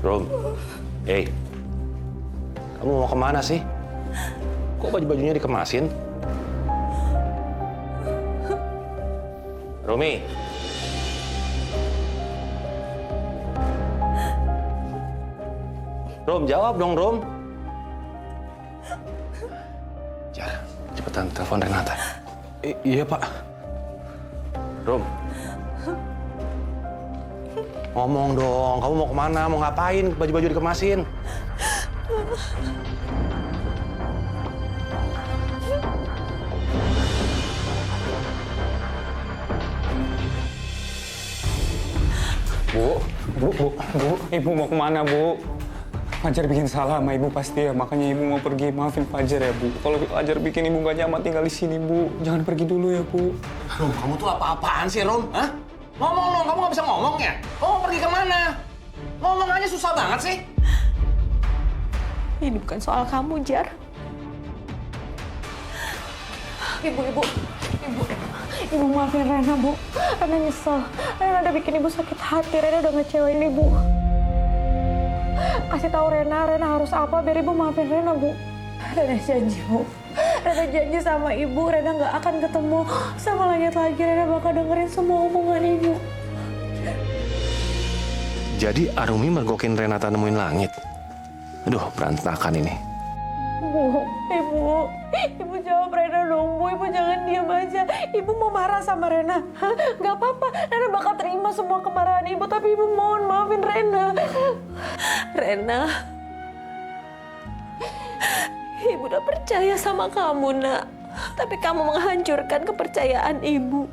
Rom, hey, kamu mau kemana sih? Kok baju-bajunya dikemasin? Romi. Rom, jawab dong, Rom. Jar, cepetan telepon Renata. Iya, Pak. Rom. Ngomong dong, kamu mau kemana? Mau ngapain? Baju-baju dikemasin. Bu, Ibu mau kemana, Bu? Fajar bikin salah sama Ibu pasti ya, makanya Ibu mau pergi. Maafin Fajar ya, Bu. Kalau Fajar bikin Ibu gak nyaman tinggal di sini, Bu. Jangan pergi dulu ya, Bu. Rom, kamu tuh apa-apaan sih, Rom? Hah? Ngomong dong, kamu gak bisa ngomong ya? Kamu mau pergi kemana? Ngomong aja susah banget sih. Ini bukan soal kamu, Jar. Ibu maafin Rena, Bu. Rena nyesel. Rena udah bikin Ibu sakit hati. Rena udah ngecewain Ibu. Kasih tahu Rena harus apa biar Ibu maafin Rena, Bu. Rena janji, Bu. Rena janji sama Ibu, Rena nggak akan ketemu sama Langit lagi. Rena bakal dengerin semua omongan Ibu. Jadi Arumi mergokin Renata nemuin Langit. Aduh, berantakan ini. Bu, Ibu jawab Rena dong, Bu. Ibu jangan diam aja. Ibu mau marah sama Rena. Hah? Gak apa-apa, Rena bakal terima semua kemarahan Ibu. Tapi Ibu mohon maafin Rena. Rena, Ibu udah percaya sama kamu, Nak. Tapi kamu menghancurkan kepercayaan Ibu.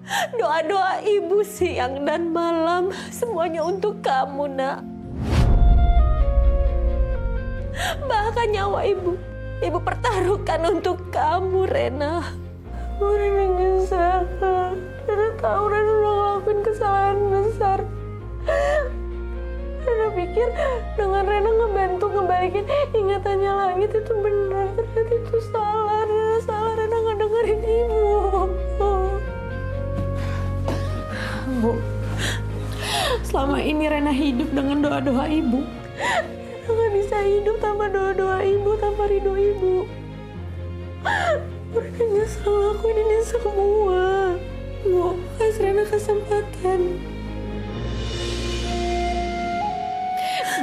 Doa-doa ibu siang dan malam semuanya untuk kamu, nak. Bahkan nyawa ibu pertaruhkan untuk kamu, Rena. Rena nyesel. Rena tahu Rena udah ngelakuin kesalahan besar. Rena pikir dengan Rena ngebantu ngebalikin ingatannya Langit itu benar. Ternyata itu salah. Rena salah. Rena nggak dengerin ibu. Bu, selama ini Rena hidup dengan doa-doa ibu. Rena nggak bisa hidup tanpa doa-doa ibu, tanpa ridho ibu. Rena nyesel ngelakuin ini semua. Bu, kasih Rena kesempatan.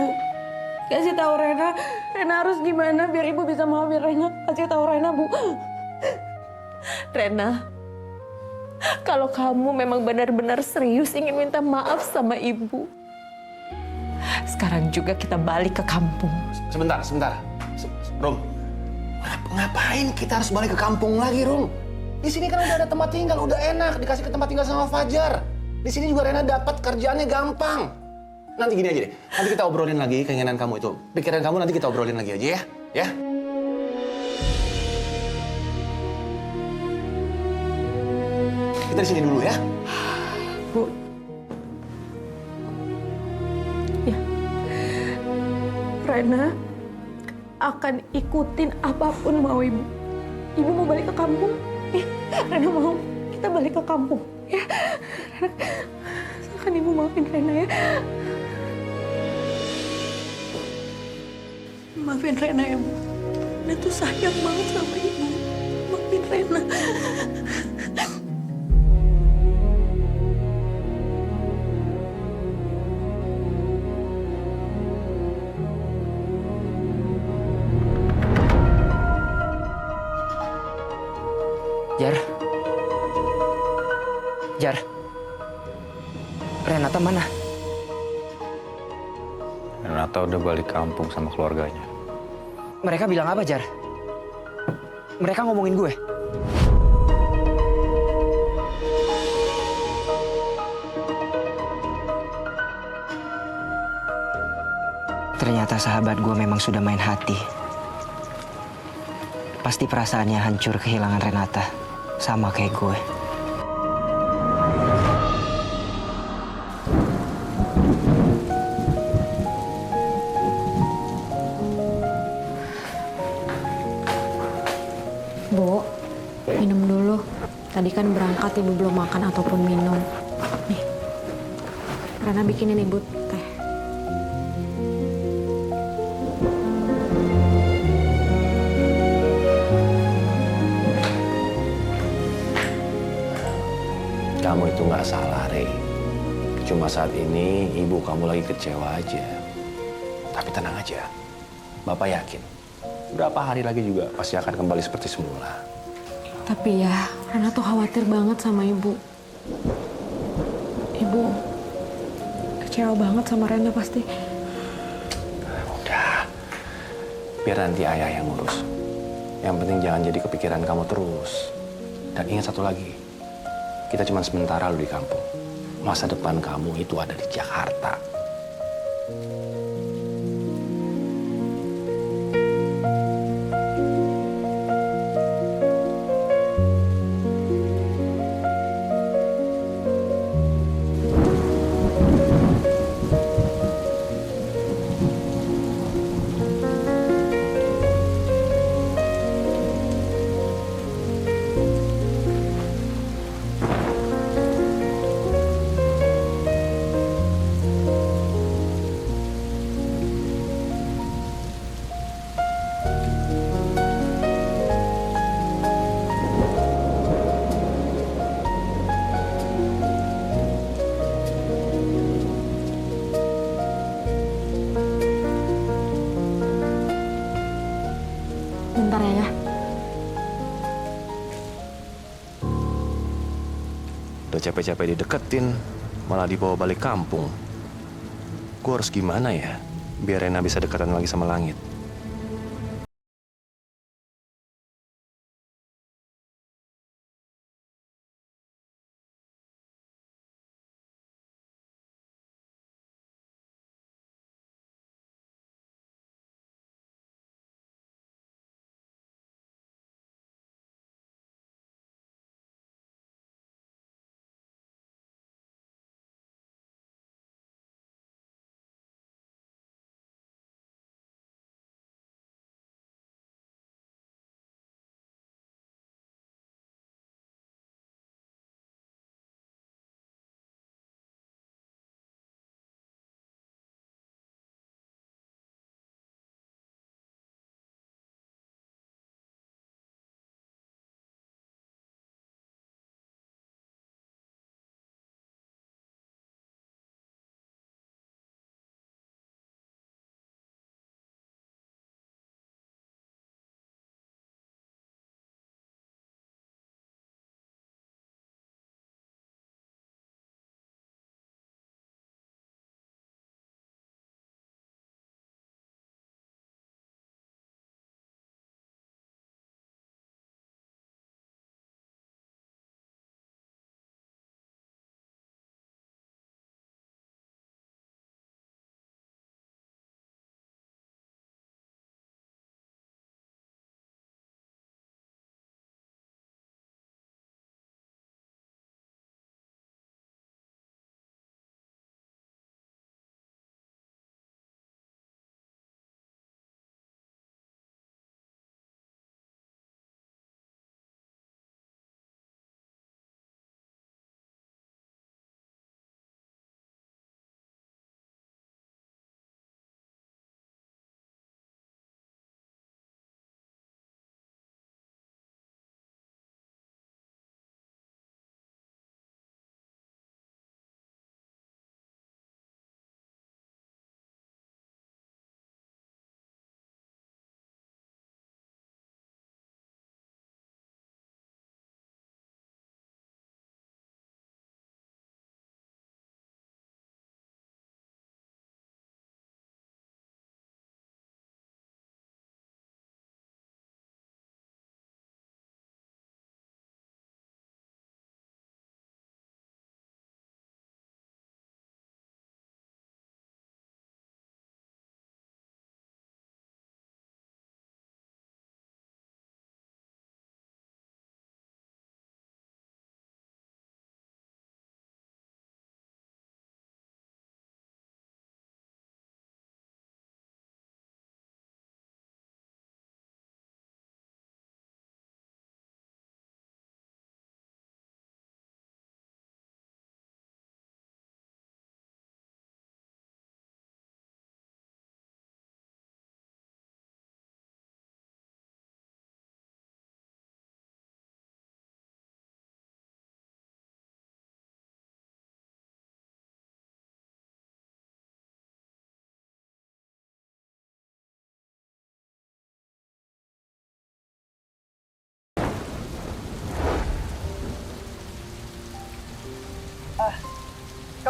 Bu, kasih tahu Rena harus gimana biar ibu bisa maafin Rena. Kasih tahu Rena, Bu. Rena, kalau kamu memang benar-benar serius ingin minta maaf sama ibu, sekarang juga kita balik ke kampung. Sebentar. Rum, ngapain kita harus balik ke kampung lagi, Rum? Di sini kan udah ada tempat tinggal, udah enak, dikasih ke tempat tinggal sama Fajar. Di sini juga Rena dapat kerjaannya gampang. Nanti gini aja deh, nanti kita obrolin lagi keinginan kamu itu. Pikiran kamu nanti kita obrolin lagi aja ya, ya. Kita di sini dulu ya. Bu. Ya. Rena akan ikutin apapun mau ibu. Ibu mau balik ke kampung? Ya, Rena mau. Kita balik ke kampung. Ya. Silahkan ibu maafin Rena ya. Maafin Rena ya, Bu. Rena tuh sayang banget sama ibu. Maafin Rena. Jar, Renata mana? Renata udah balik kampung sama keluarganya. Mereka bilang apa, Jar? Mereka ngomongin gue. Ternyata sahabat gue memang sudah main hati. Pasti perasaannya hancur kehilangan Renata, sama kayak gue. Bu, minum dulu. Tadi kan berangkat ibu belum makan ataupun minum. Nih, Rena bikinin ibu teh. Kamu itu nggak salah, Rey. Cuma saat ini ibu kamu lagi kecewa aja. Tapi tenang aja, Bapak yakin. Berapa hari lagi juga pasti akan kembali seperti semula. Tapi ya, Rena tuh khawatir banget sama ibu. Ibu kecewa banget sama Rena pasti. Udah, biar nanti ayah yang ngurus. Yang penting jangan jadi kepikiran kamu terus. Dan ingat satu lagi, kita cuma sementara lu di kampung. Masa depan kamu itu ada di Jakarta. Bentar ya. Udah capek-capek dideketin, malah dibawa balik kampung. Gue harus gimana ya, biar Rena bisa dekatan lagi sama Langit?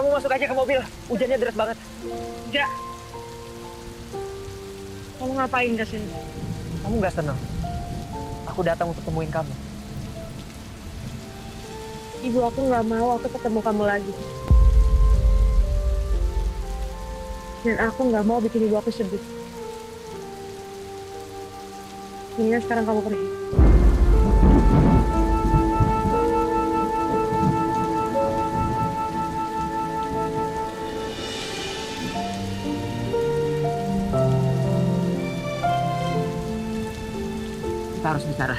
kamu masuk aja ke mobil. Hujannya deras banget. Ja. Kamu ngapain kesini? Kamu nggak senang? Aku datang untuk temuin kamu. Ibu aku nggak mau aku ketemu kamu lagi. Dan aku nggak mau bikin ibu aku sedih. Mendingan sekarang kamu pergi. Kita harus bicara.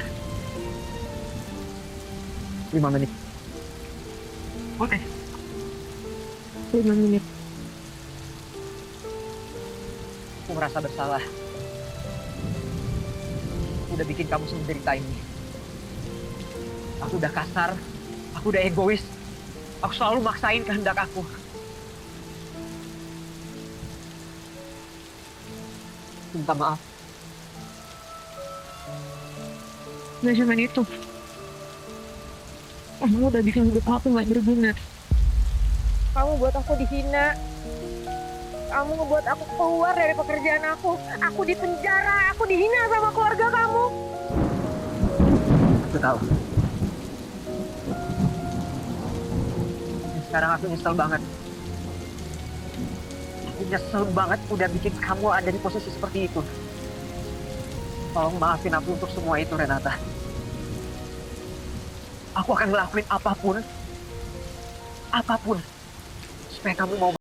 5 menit. Oke. 5 menit. Aku merasa bersalah. Aku udah bikin kamu semenderita ini. Aku udah kasar. Aku udah egois. Aku selalu maksain kehendak aku. Minta maaf. Nggak cuma itu. Kamu udah bikin hidup aku nggak berguna. Kamu buat aku dihina. Kamu ngebuat aku keluar dari pekerjaan aku. Aku di penjara. Aku dihina sama keluarga kamu. Aku tahu. Dan sekarang aku nyesel banget. Aku nyesel banget udah bikin kamu ada di posisi seperti itu. Tolong maafin aku untuk semua itu, Renata. Aku akan ngelakuin apapun supaya kamu mau.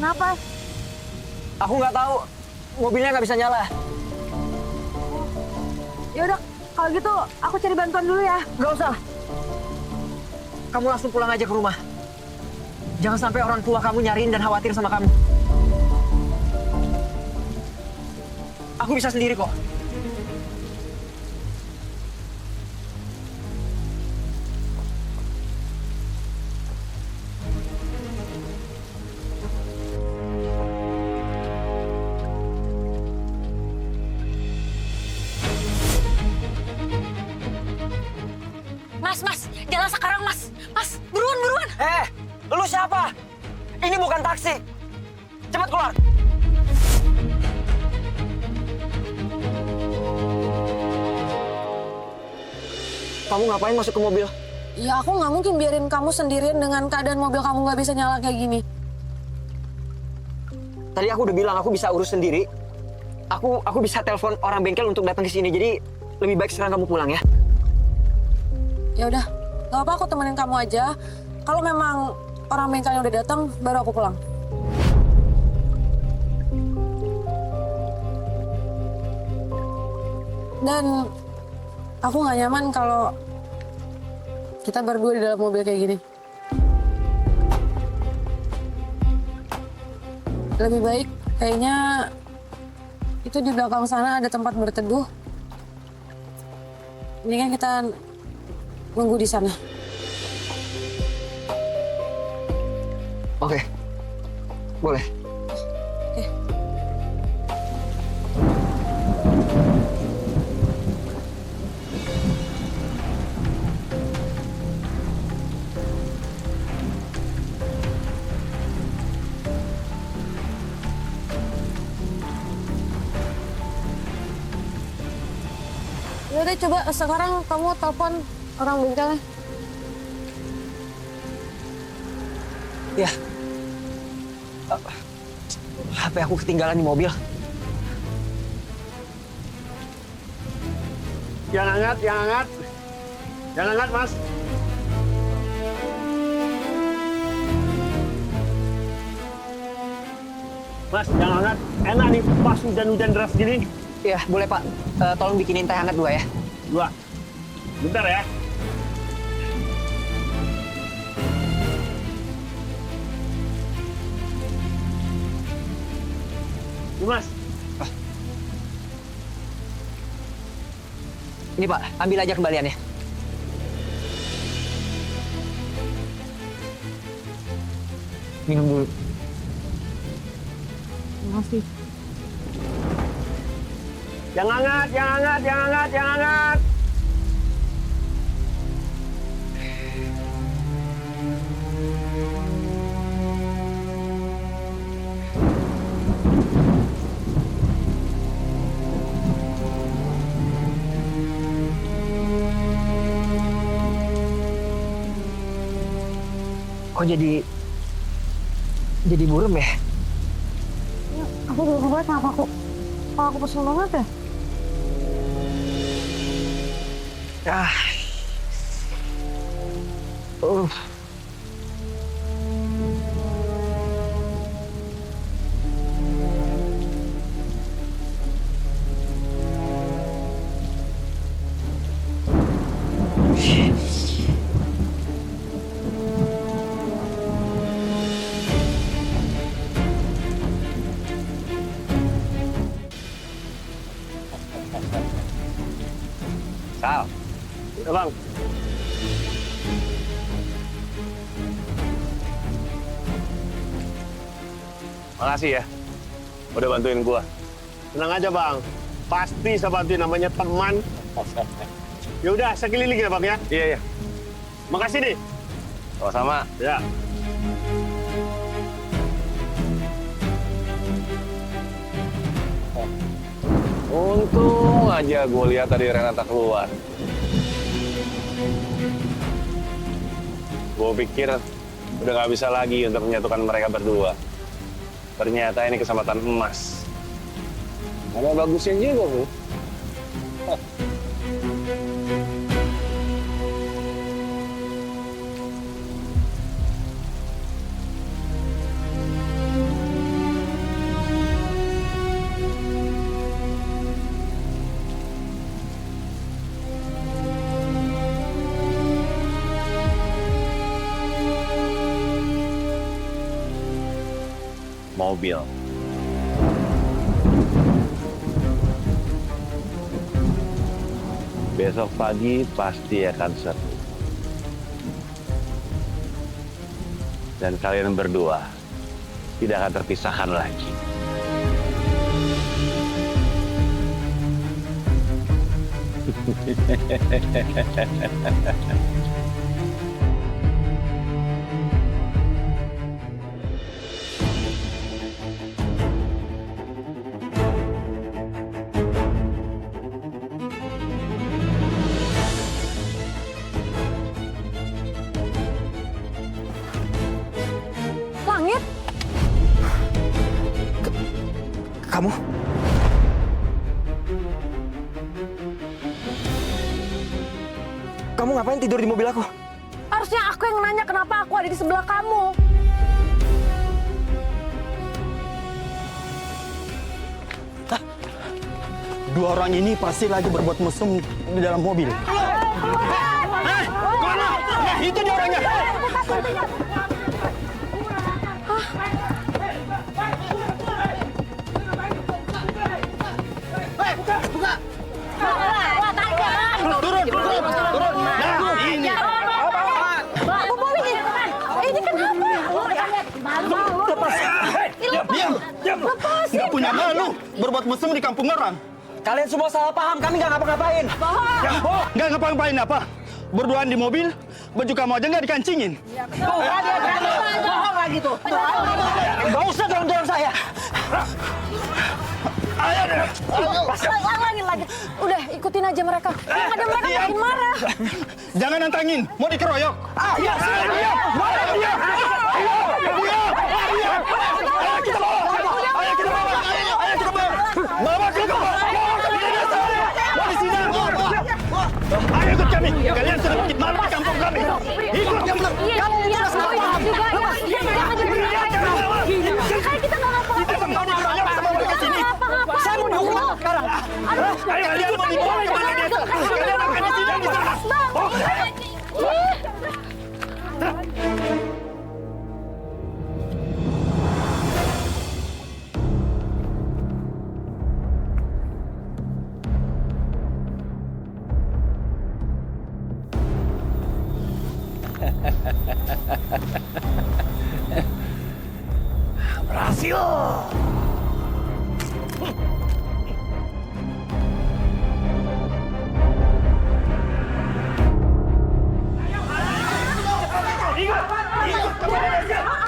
Kenapa? Aku nggak tahu. Mobilnya nggak bisa nyala. Ya udah, kalau gitu aku cari bantuan dulu ya. Nggak usah. Kamu langsung pulang aja ke rumah. Jangan sampai orang tua kamu nyariin dan khawatir sama kamu. Aku bisa sendiri kok. Mas, jalan sekarang mas. Mas, buruan. Lu siapa? Ini bukan taksi. Cepat keluar. Kamu ngapain masuk ke mobil? Ya aku nggak mungkin biarin kamu sendirian dengan keadaan mobil kamu nggak bisa nyala kayak gini. Tadi aku udah bilang aku bisa urus sendiri. Aku bisa telepon orang bengkel untuk datang ke sini. Jadi lebih baik sekarang kamu pulang ya. Ya udah, nggak apa aku temenin kamu aja. Kalau memang orang bengkelnya udah datang, baru aku pulang. Dan aku nggak nyaman kalau kita berdua di dalam mobil kayak gini. Lebih baik kayaknya itu di belakang sana ada tempat berteduh. Mendingan kita nunggu di sana. Oke. Boleh. Oke. Yaudah coba sekarang kamu telepon orang bengkelnya. Ya. HP aku ketinggalan di mobil. Yang hangat, yang hangat. Yang hangat, Mas. Mas, yang hangat. Enak nih pas hujan-hujan deras gini. Iya, boleh Pak. Tolong bikinin teh hangat 2 ya. 2. Bentar ya. Mas. Ini Pak, ambil aja kembaliannya. Minum dulu. Makasih. Yang hangat, yang hangat, yang hangat, yang hangat. Kok jadi burem ya? Aku juga kebelet kenapa aku pesel banget ya? Ah. Sal. Ya, Bang. Makasih ya. Udah bantuin gua. Tenang aja, Bang. Pasti saya bantuin, namanya teman. Ya udah, saya keliling ya, Bang ya. Iya, iya. Makasih nih. Sama-sama. Ya. Untung aja gue lihat tadi Renata keluar. Gue pikir udah gak bisa lagi untuk menyatukan mereka berdua. Ternyata ini kesempatan emas. Ada bagusnya juga, Bu. Mobil. Besok pagi pasti akan seru. Dan kalian berdua tidak akan terpisahkan lagi. Langit? Kamu? kamu ngapain tidur di mobil aku? Harusnya aku yang nanya kenapa aku ada di sebelah kamu. Dua orang ini pasti lagi berbuat mesum di dalam mobil. Itu dia orangnya. Buka. Turun. Nah, ini. Ini kenapa? Lepas. Diam. Nggak punya malu berbuat mesum di kampung orang. Kalian semua salah paham, kami nggak ngapa-ngapain. Nggak ngapa-ngapain apa? Berduaan di mobil, baju kamu aja nggak dikancingin. Bohong lagi tuh. Nggak usah dorong-dorong saya. Ayo deh. Lagi. Udah, ikutin aja mereka. Yang ada mereka makin marah. Jangan nantangin, mau dikeroyok. Ayo kita bawa. Bawa ke kamar. Mau di sini. Ayo ikut kami. Kalian sudah bikin malu di kampung kami. Ikut kami. Kamu tidak salah paham juga ya. Jangan jadi kayak kita nggak ngapa-ngapain. Kita mau dikeroyok sama mereka sini. Saya mau dihukum sekarang. Ayo kalian mau dibawa kemana desa? Kalian akan disidang di sana. Berhasil.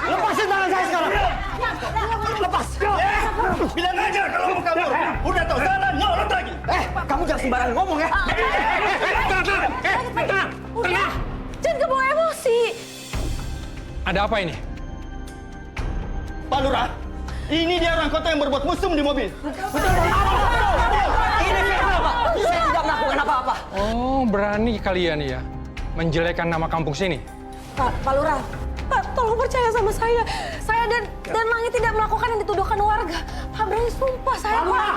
Lepasin tangan saya sekarang. Lepas. Bilang aja kalau mau kabur. Udah tahu jalan, nyolot lagi. Kamu jangan sembarangan ngomong ya. Tenang. Jangan kebawa emosi. Ada apa ini? Pak Lurah, ini dia orang kota yang berbuat mesum di mobil. Ini fitnah, Pak. Saya tidak melakukan apa-apa. Oh, berani kalian ya menjelekkan nama kampung sini. Pak Lurah, Pak, tolong percaya sama saya. Saya dan Langit tidak melakukan yang dituduhkan warga. Pak berani sumpah saya, Pak.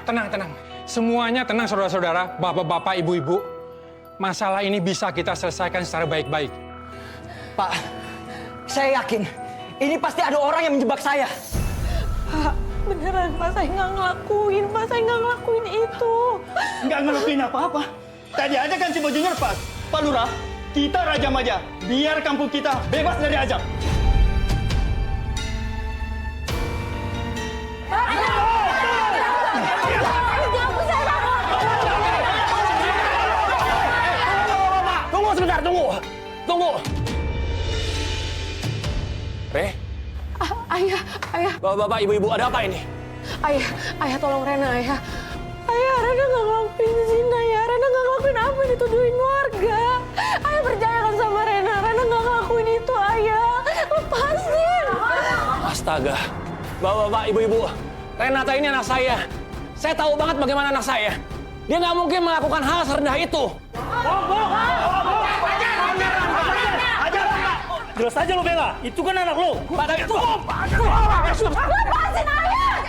Tenang. Semuanya tenang, saudara-saudara, bapak-bapak, ibu-ibu. Masalah ini bisa kita selesaikan secara baik-baik. Pak, saya yakin ini pasti ada orang yang menjebak saya. Pak, beneran Pak, saya nggak ngelakuin. Pak, saya nggak ngelakuin itu. Nggak ngelakuin apa-apa. Tadi aja kan si bajunya lepas. Pak Lurah, kita rajam aja. Biar kampung kita bebas dari azab. Tunggu sebentar, tunggu. Ayah. Bapak-bapak, ibu-ibu, ada apa ini? Ayah tolong Rena, Ayah. Rena nggak ngelakuin zina ya. Rena nggak ngelakuin apa yang dituduhin warga. Ayah percayakan sama Rena. Rena nggak ngelakuin itu, Ayah. Lepasin. Astaga. Bapak-bapak, ibu-ibu, Renata ini anak saya. Saya tahu banget bagaimana anak saya. Dia nggak mungkin melakukan hal serendah itu. Jelas aja lo bela. Itu kan anak lo. Pak, tapi Lepasin, Ayah.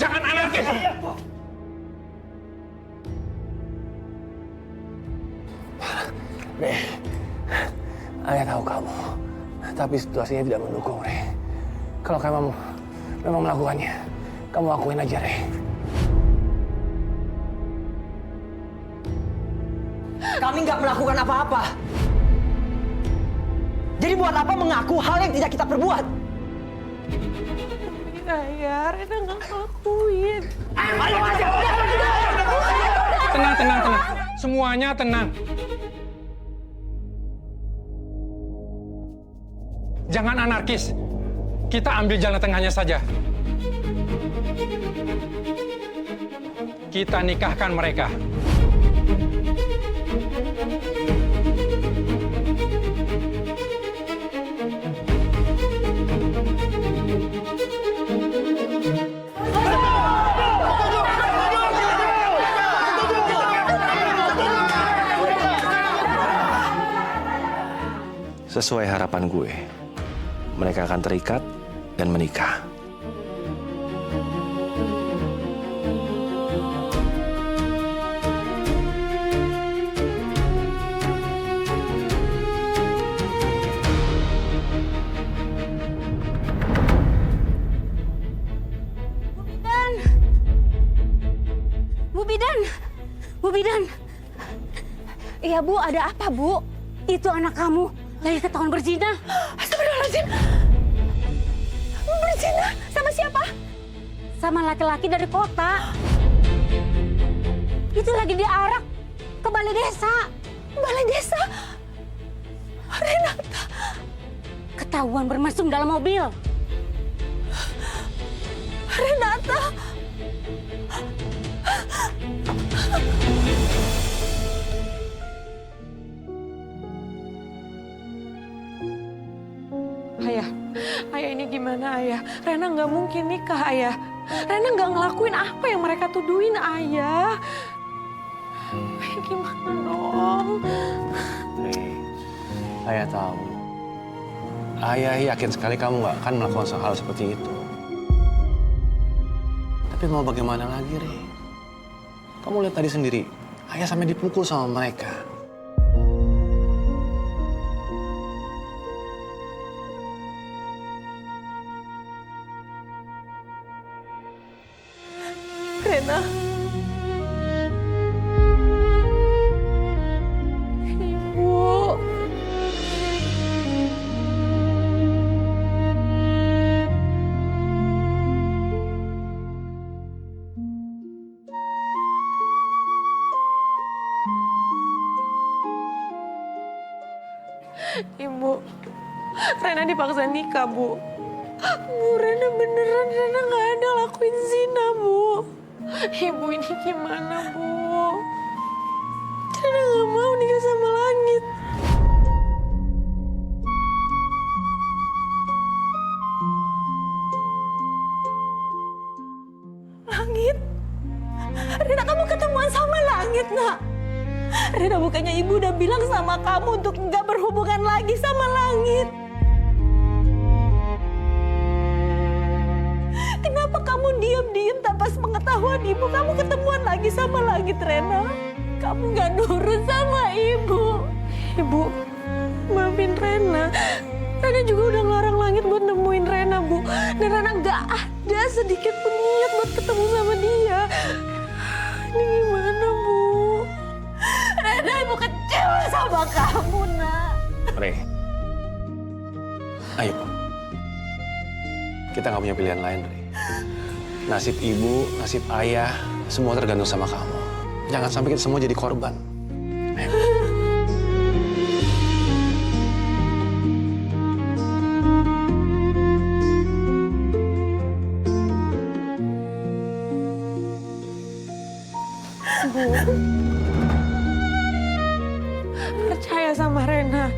Jangan anarkis. Re, ayah tahu kamu. Tapi situasinya tidak mendukung, Re. Kalau kamu memang melakukannya, kamu lakuin aja, Re. Kami nggak melakukan apa-apa. Jadi buat apa mengaku hal yang tidak kita perbuat? Ayah, Rena nggak ngelakuin. Tenang. Semuanya tenang. Jangan anarkis. Kita ambil jalan tengahnya saja. Kita nikahkan mereka. Sesuai harapan gue, mereka akan terikat dan menikah. Bu Bidan! Bu Bidan! Iya Bu, ada apa Bu? Itu anak kamu lagi ketahuan berzina. Astagfirullahaladzim. Berzina? Sama siapa? Sama laki-laki dari kota. Itu lagi diarak ke balai desa. Balai desa? Renata. Ketahuan bermasuk dalam mobil. Renata. Ayah ini gimana ayah? Rena nggak mungkin nikah ayah. Rena nggak ngelakuin apa yang mereka tuduhin ayah. Ayah gimana dong? Ayah tahu. Ayah yakin sekali kamu nggak akan melakukan hal seperti itu. Tapi mau bagaimana lagi, Re? Kamu lihat tadi sendiri, ayah sampai dipukul sama mereka. Rena. Ibu. Ibu. Rena dipaksa nikah, Bu. Bu, Rena beneran, Rena nggak ada lakuin zina, Bu. Ibu ini gimana, Bu? Rena nggak mau nikah sama Langit. Langit? Rena, kamu ketemuan sama Langit, nak? Rena, bukannya ibu udah bilang sama kamu untuk nggak berhubungan lagi sama Langit? Kenapa kamu diam-diam tanpa pengetahuan ibu? Kamu ketemuan lagi sama Langit, Rena? Kamu nggak nurut sama ibu. Ibu, maafin Rena. Rena juga udah ngelarang Langit buat nemuin Rena, Bu. Dan Rena nggak ada sedikit pun niat buat ketemu sama dia. Ini gimana, Bu? Rena, ibu kecewa sama kamu, nak. Re, ayo. Kita nggak punya pilihan lain, Re. Nasib ibu, nasib ayah, semua tergantung sama kamu. Jangan sampai kita semua jadi korban. Ayo. Bu, percaya sama Rena.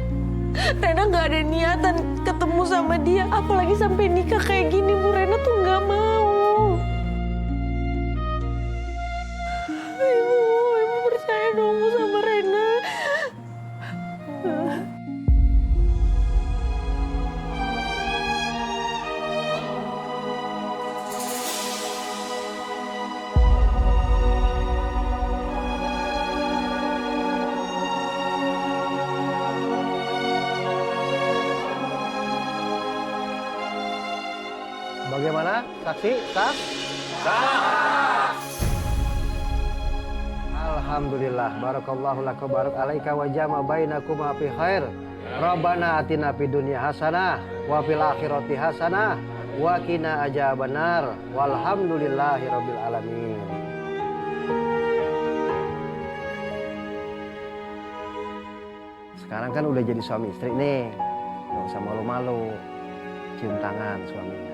Rena nggak ada niatan ketemu sama dia, apalagi sampai nikah kayak gini, Bu. Rena tuh nggak mau. Ibu percaya dong Bu sama Rena. Bagaimana? Saksi? Sah? Sah! Alhamdulillah. Barakallahu laka barak alaika wa jama bainakuma fi khair. Rabbana atina fid dunya hasanah wa fil akhirati hasanah wa qina adzabannar. Walhamdulillahi rabbil alamin. Sekarang kan udah jadi suami istri nih. Gak usah malu-malu. Cium tangan suaminya.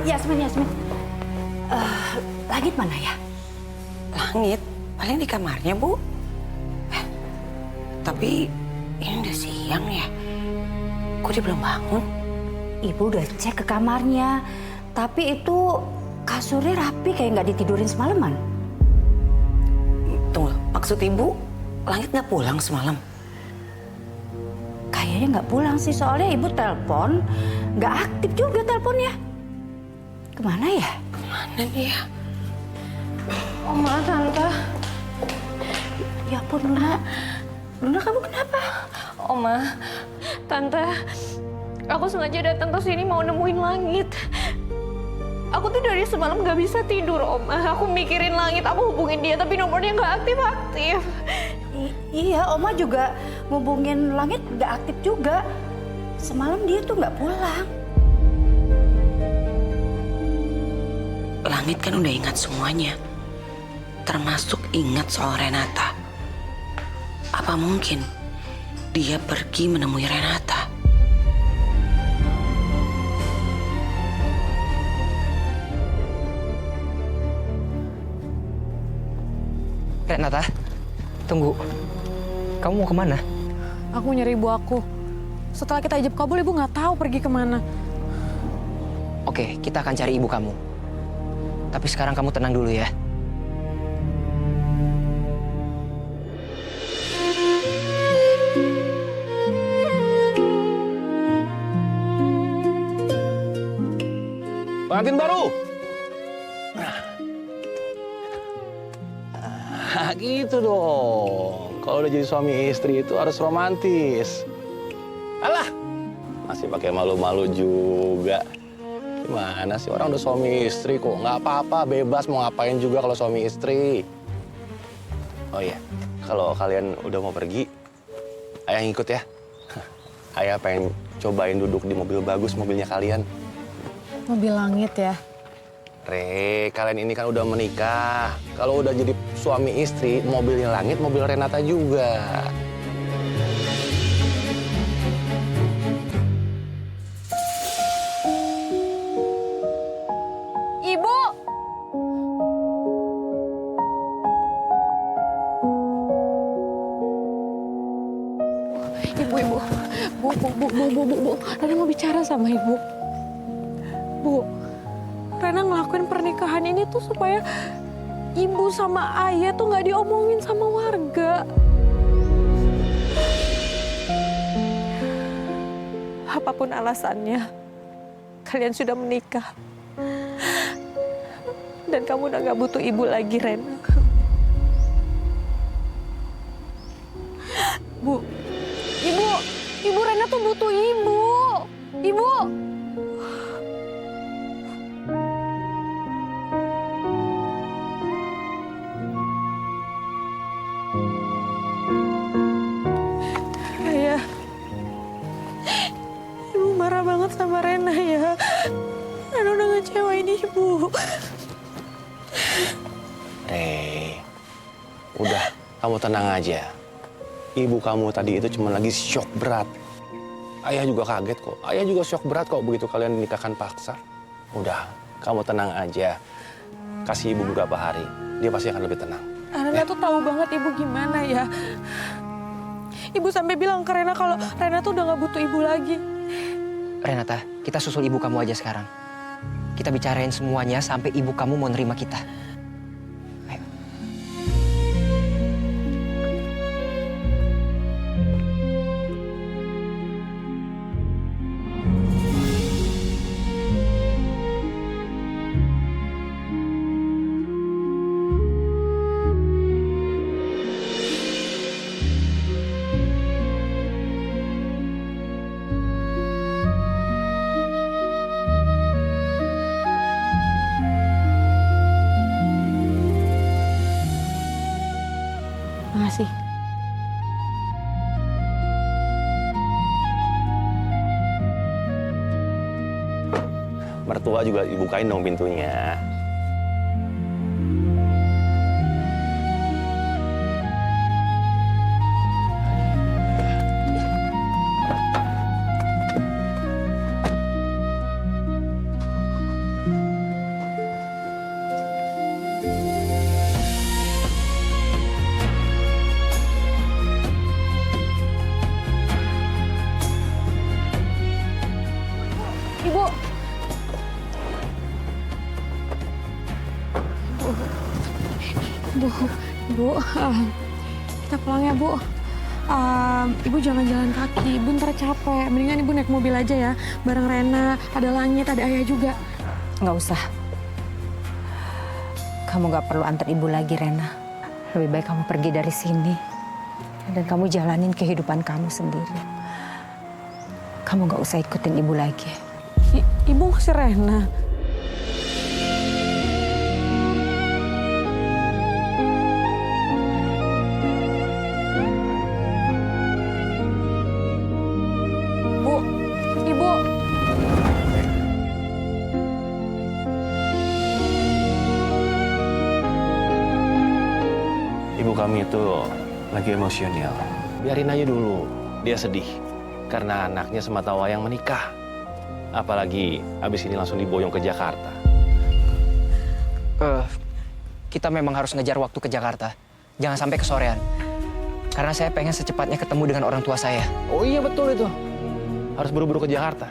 Yasmin. Langit mana ya? Langit? Paling di kamarnya, Bu. Tapi ini udah siang ya. Kok dia belum bangun? Ibu udah cek ke kamarnya. Tapi itu kasurnya rapi kayak nggak ditidurin semalaman. Tunggu, maksud Ibu Langit nggak pulang semalam? Kayaknya nggak pulang sih, soalnya ibu telepon. Nggak aktif juga teleponnya. Kemana ya? Kemana dia? Oma, Tante. Ya ampun, Luna. Luna, kamu kenapa? Oma, Tante. Aku sengaja datang ke sini mau nemuin Langit. Aku tuh dari semalam gak bisa tidur, Oma. Aku mikirin Langit, aku hubungin dia, tapi nomornya gak aktif-aktif. Iya, Oma juga ngubungin Langit nggak aktif juga. Semalam dia tuh nggak pulang. Langit kan udah ingat semuanya. Termasuk ingat soal Renata. Apa mungkin dia pergi menemui Renata? Renata, tunggu. Kamu mau kemana? Aku nyari ibu aku. Setelah kita ijab kabul, ibu nggak tahu pergi kemana. Oke, kita akan cari ibu kamu. Tapi sekarang kamu tenang dulu ya. Pengantin baru. Nah, gitu dong. Kalau udah jadi suami istri itu harus romantis. Alah, masih pakai malu-malu juga. Gimana sih, orang udah suami istri kok. Nggak apa-apa, bebas mau ngapain juga kalau suami istri. Oh iya, kalau kalian udah mau pergi, ayah ngikut ya. Ayah pengen cobain duduk di mobil bagus, mobilnya kalian. Mobil Langit ya? Re, kalian ini kan udah menikah. Kalau udah jadi suami istri, mobilnya Langit, mobil Renata juga. Ibu! Ibu. Bu. Rena mau bicara sama ibu. Bu, Rena ngelakuin pernikahan ini tuh supaya ibu sama ayah tuh nggak diomongin sama warga. Apapun alasannya, kalian sudah menikah. Dan kamu udah nggak butuh ibu lagi, Rena. Bu, Ibu Rena tuh butuh ibu. Ibu. Ayah, Ibu marah banget sama Rena ya. Rena udah ngecewain Ibu. Udah, kamu tenang aja. Ibu kamu tadi itu cuma lagi syok berat. Ayah juga kaget kok. Ayah juga syok berat kok begitu kalian dinikahkan paksa. Udah, kamu tenang aja. Kasih ibu beberapa hari, dia pasti akan lebih tenang. Rena tuh tahu banget ibu gimana ya. Ibu sampai bilang ke Rena kalau Rena tuh udah gak butuh ibu lagi. Renata, kita susul ibu kamu aja sekarang. Kita bicarain semuanya sampai ibu kamu mau nerima kita. Ayo. Makasih. Mertua juga dibukain dong pintunya. Kita pulang ya, Bu. Ibu jangan jalan kaki, Ibu ntar capek. Mendingan Ibu naik mobil aja ya. Bareng Rena, ada Langit, ada Ayah juga. Nggak usah. Kamu nggak perlu antar ibu lagi, Rena. Lebih baik kamu pergi dari sini. Dan kamu jalanin kehidupan kamu sendiri. Kamu nggak usah ikutin ibu lagi. Ibu ngusir Rena. Ibu kami itu lagi emosional. Biarin aja dulu, dia sedih. Karena anaknya semata wayang menikah. Apalagi abis ini langsung diboyong ke Jakarta. Kita memang harus ngejar waktu ke Jakarta. Jangan sampai kesorean. Karena saya pengen secepatnya ketemu dengan orang tua saya. Oh iya betul itu. Harus buru-buru ke Jakarta.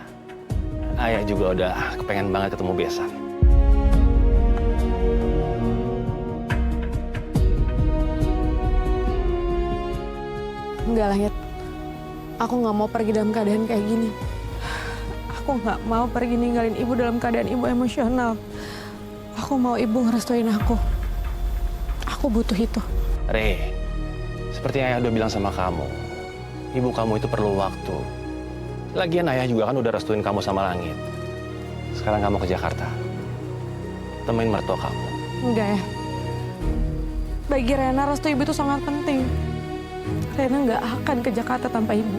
Ayah juga udah kepengen banget ketemu Besan. Enggak, Langit. Aku nggak mau pergi dalam keadaan kayak gini. Aku nggak mau pergi ninggalin Ibu dalam keadaan Ibu emosional. Aku mau Ibu ngerestuin aku. Aku butuh itu. Re, seperti yang Ayah udah bilang sama kamu, ibu kamu itu perlu waktu. Lagian Ayah juga kan udah restuin kamu sama Langit. Sekarang kamu ke Jakarta. Temuin mertua kamu. Enggak ya. Bagi Rena, restu Ibu itu sangat penting. Rena nggak akan ke Jakarta tanpa Ibu.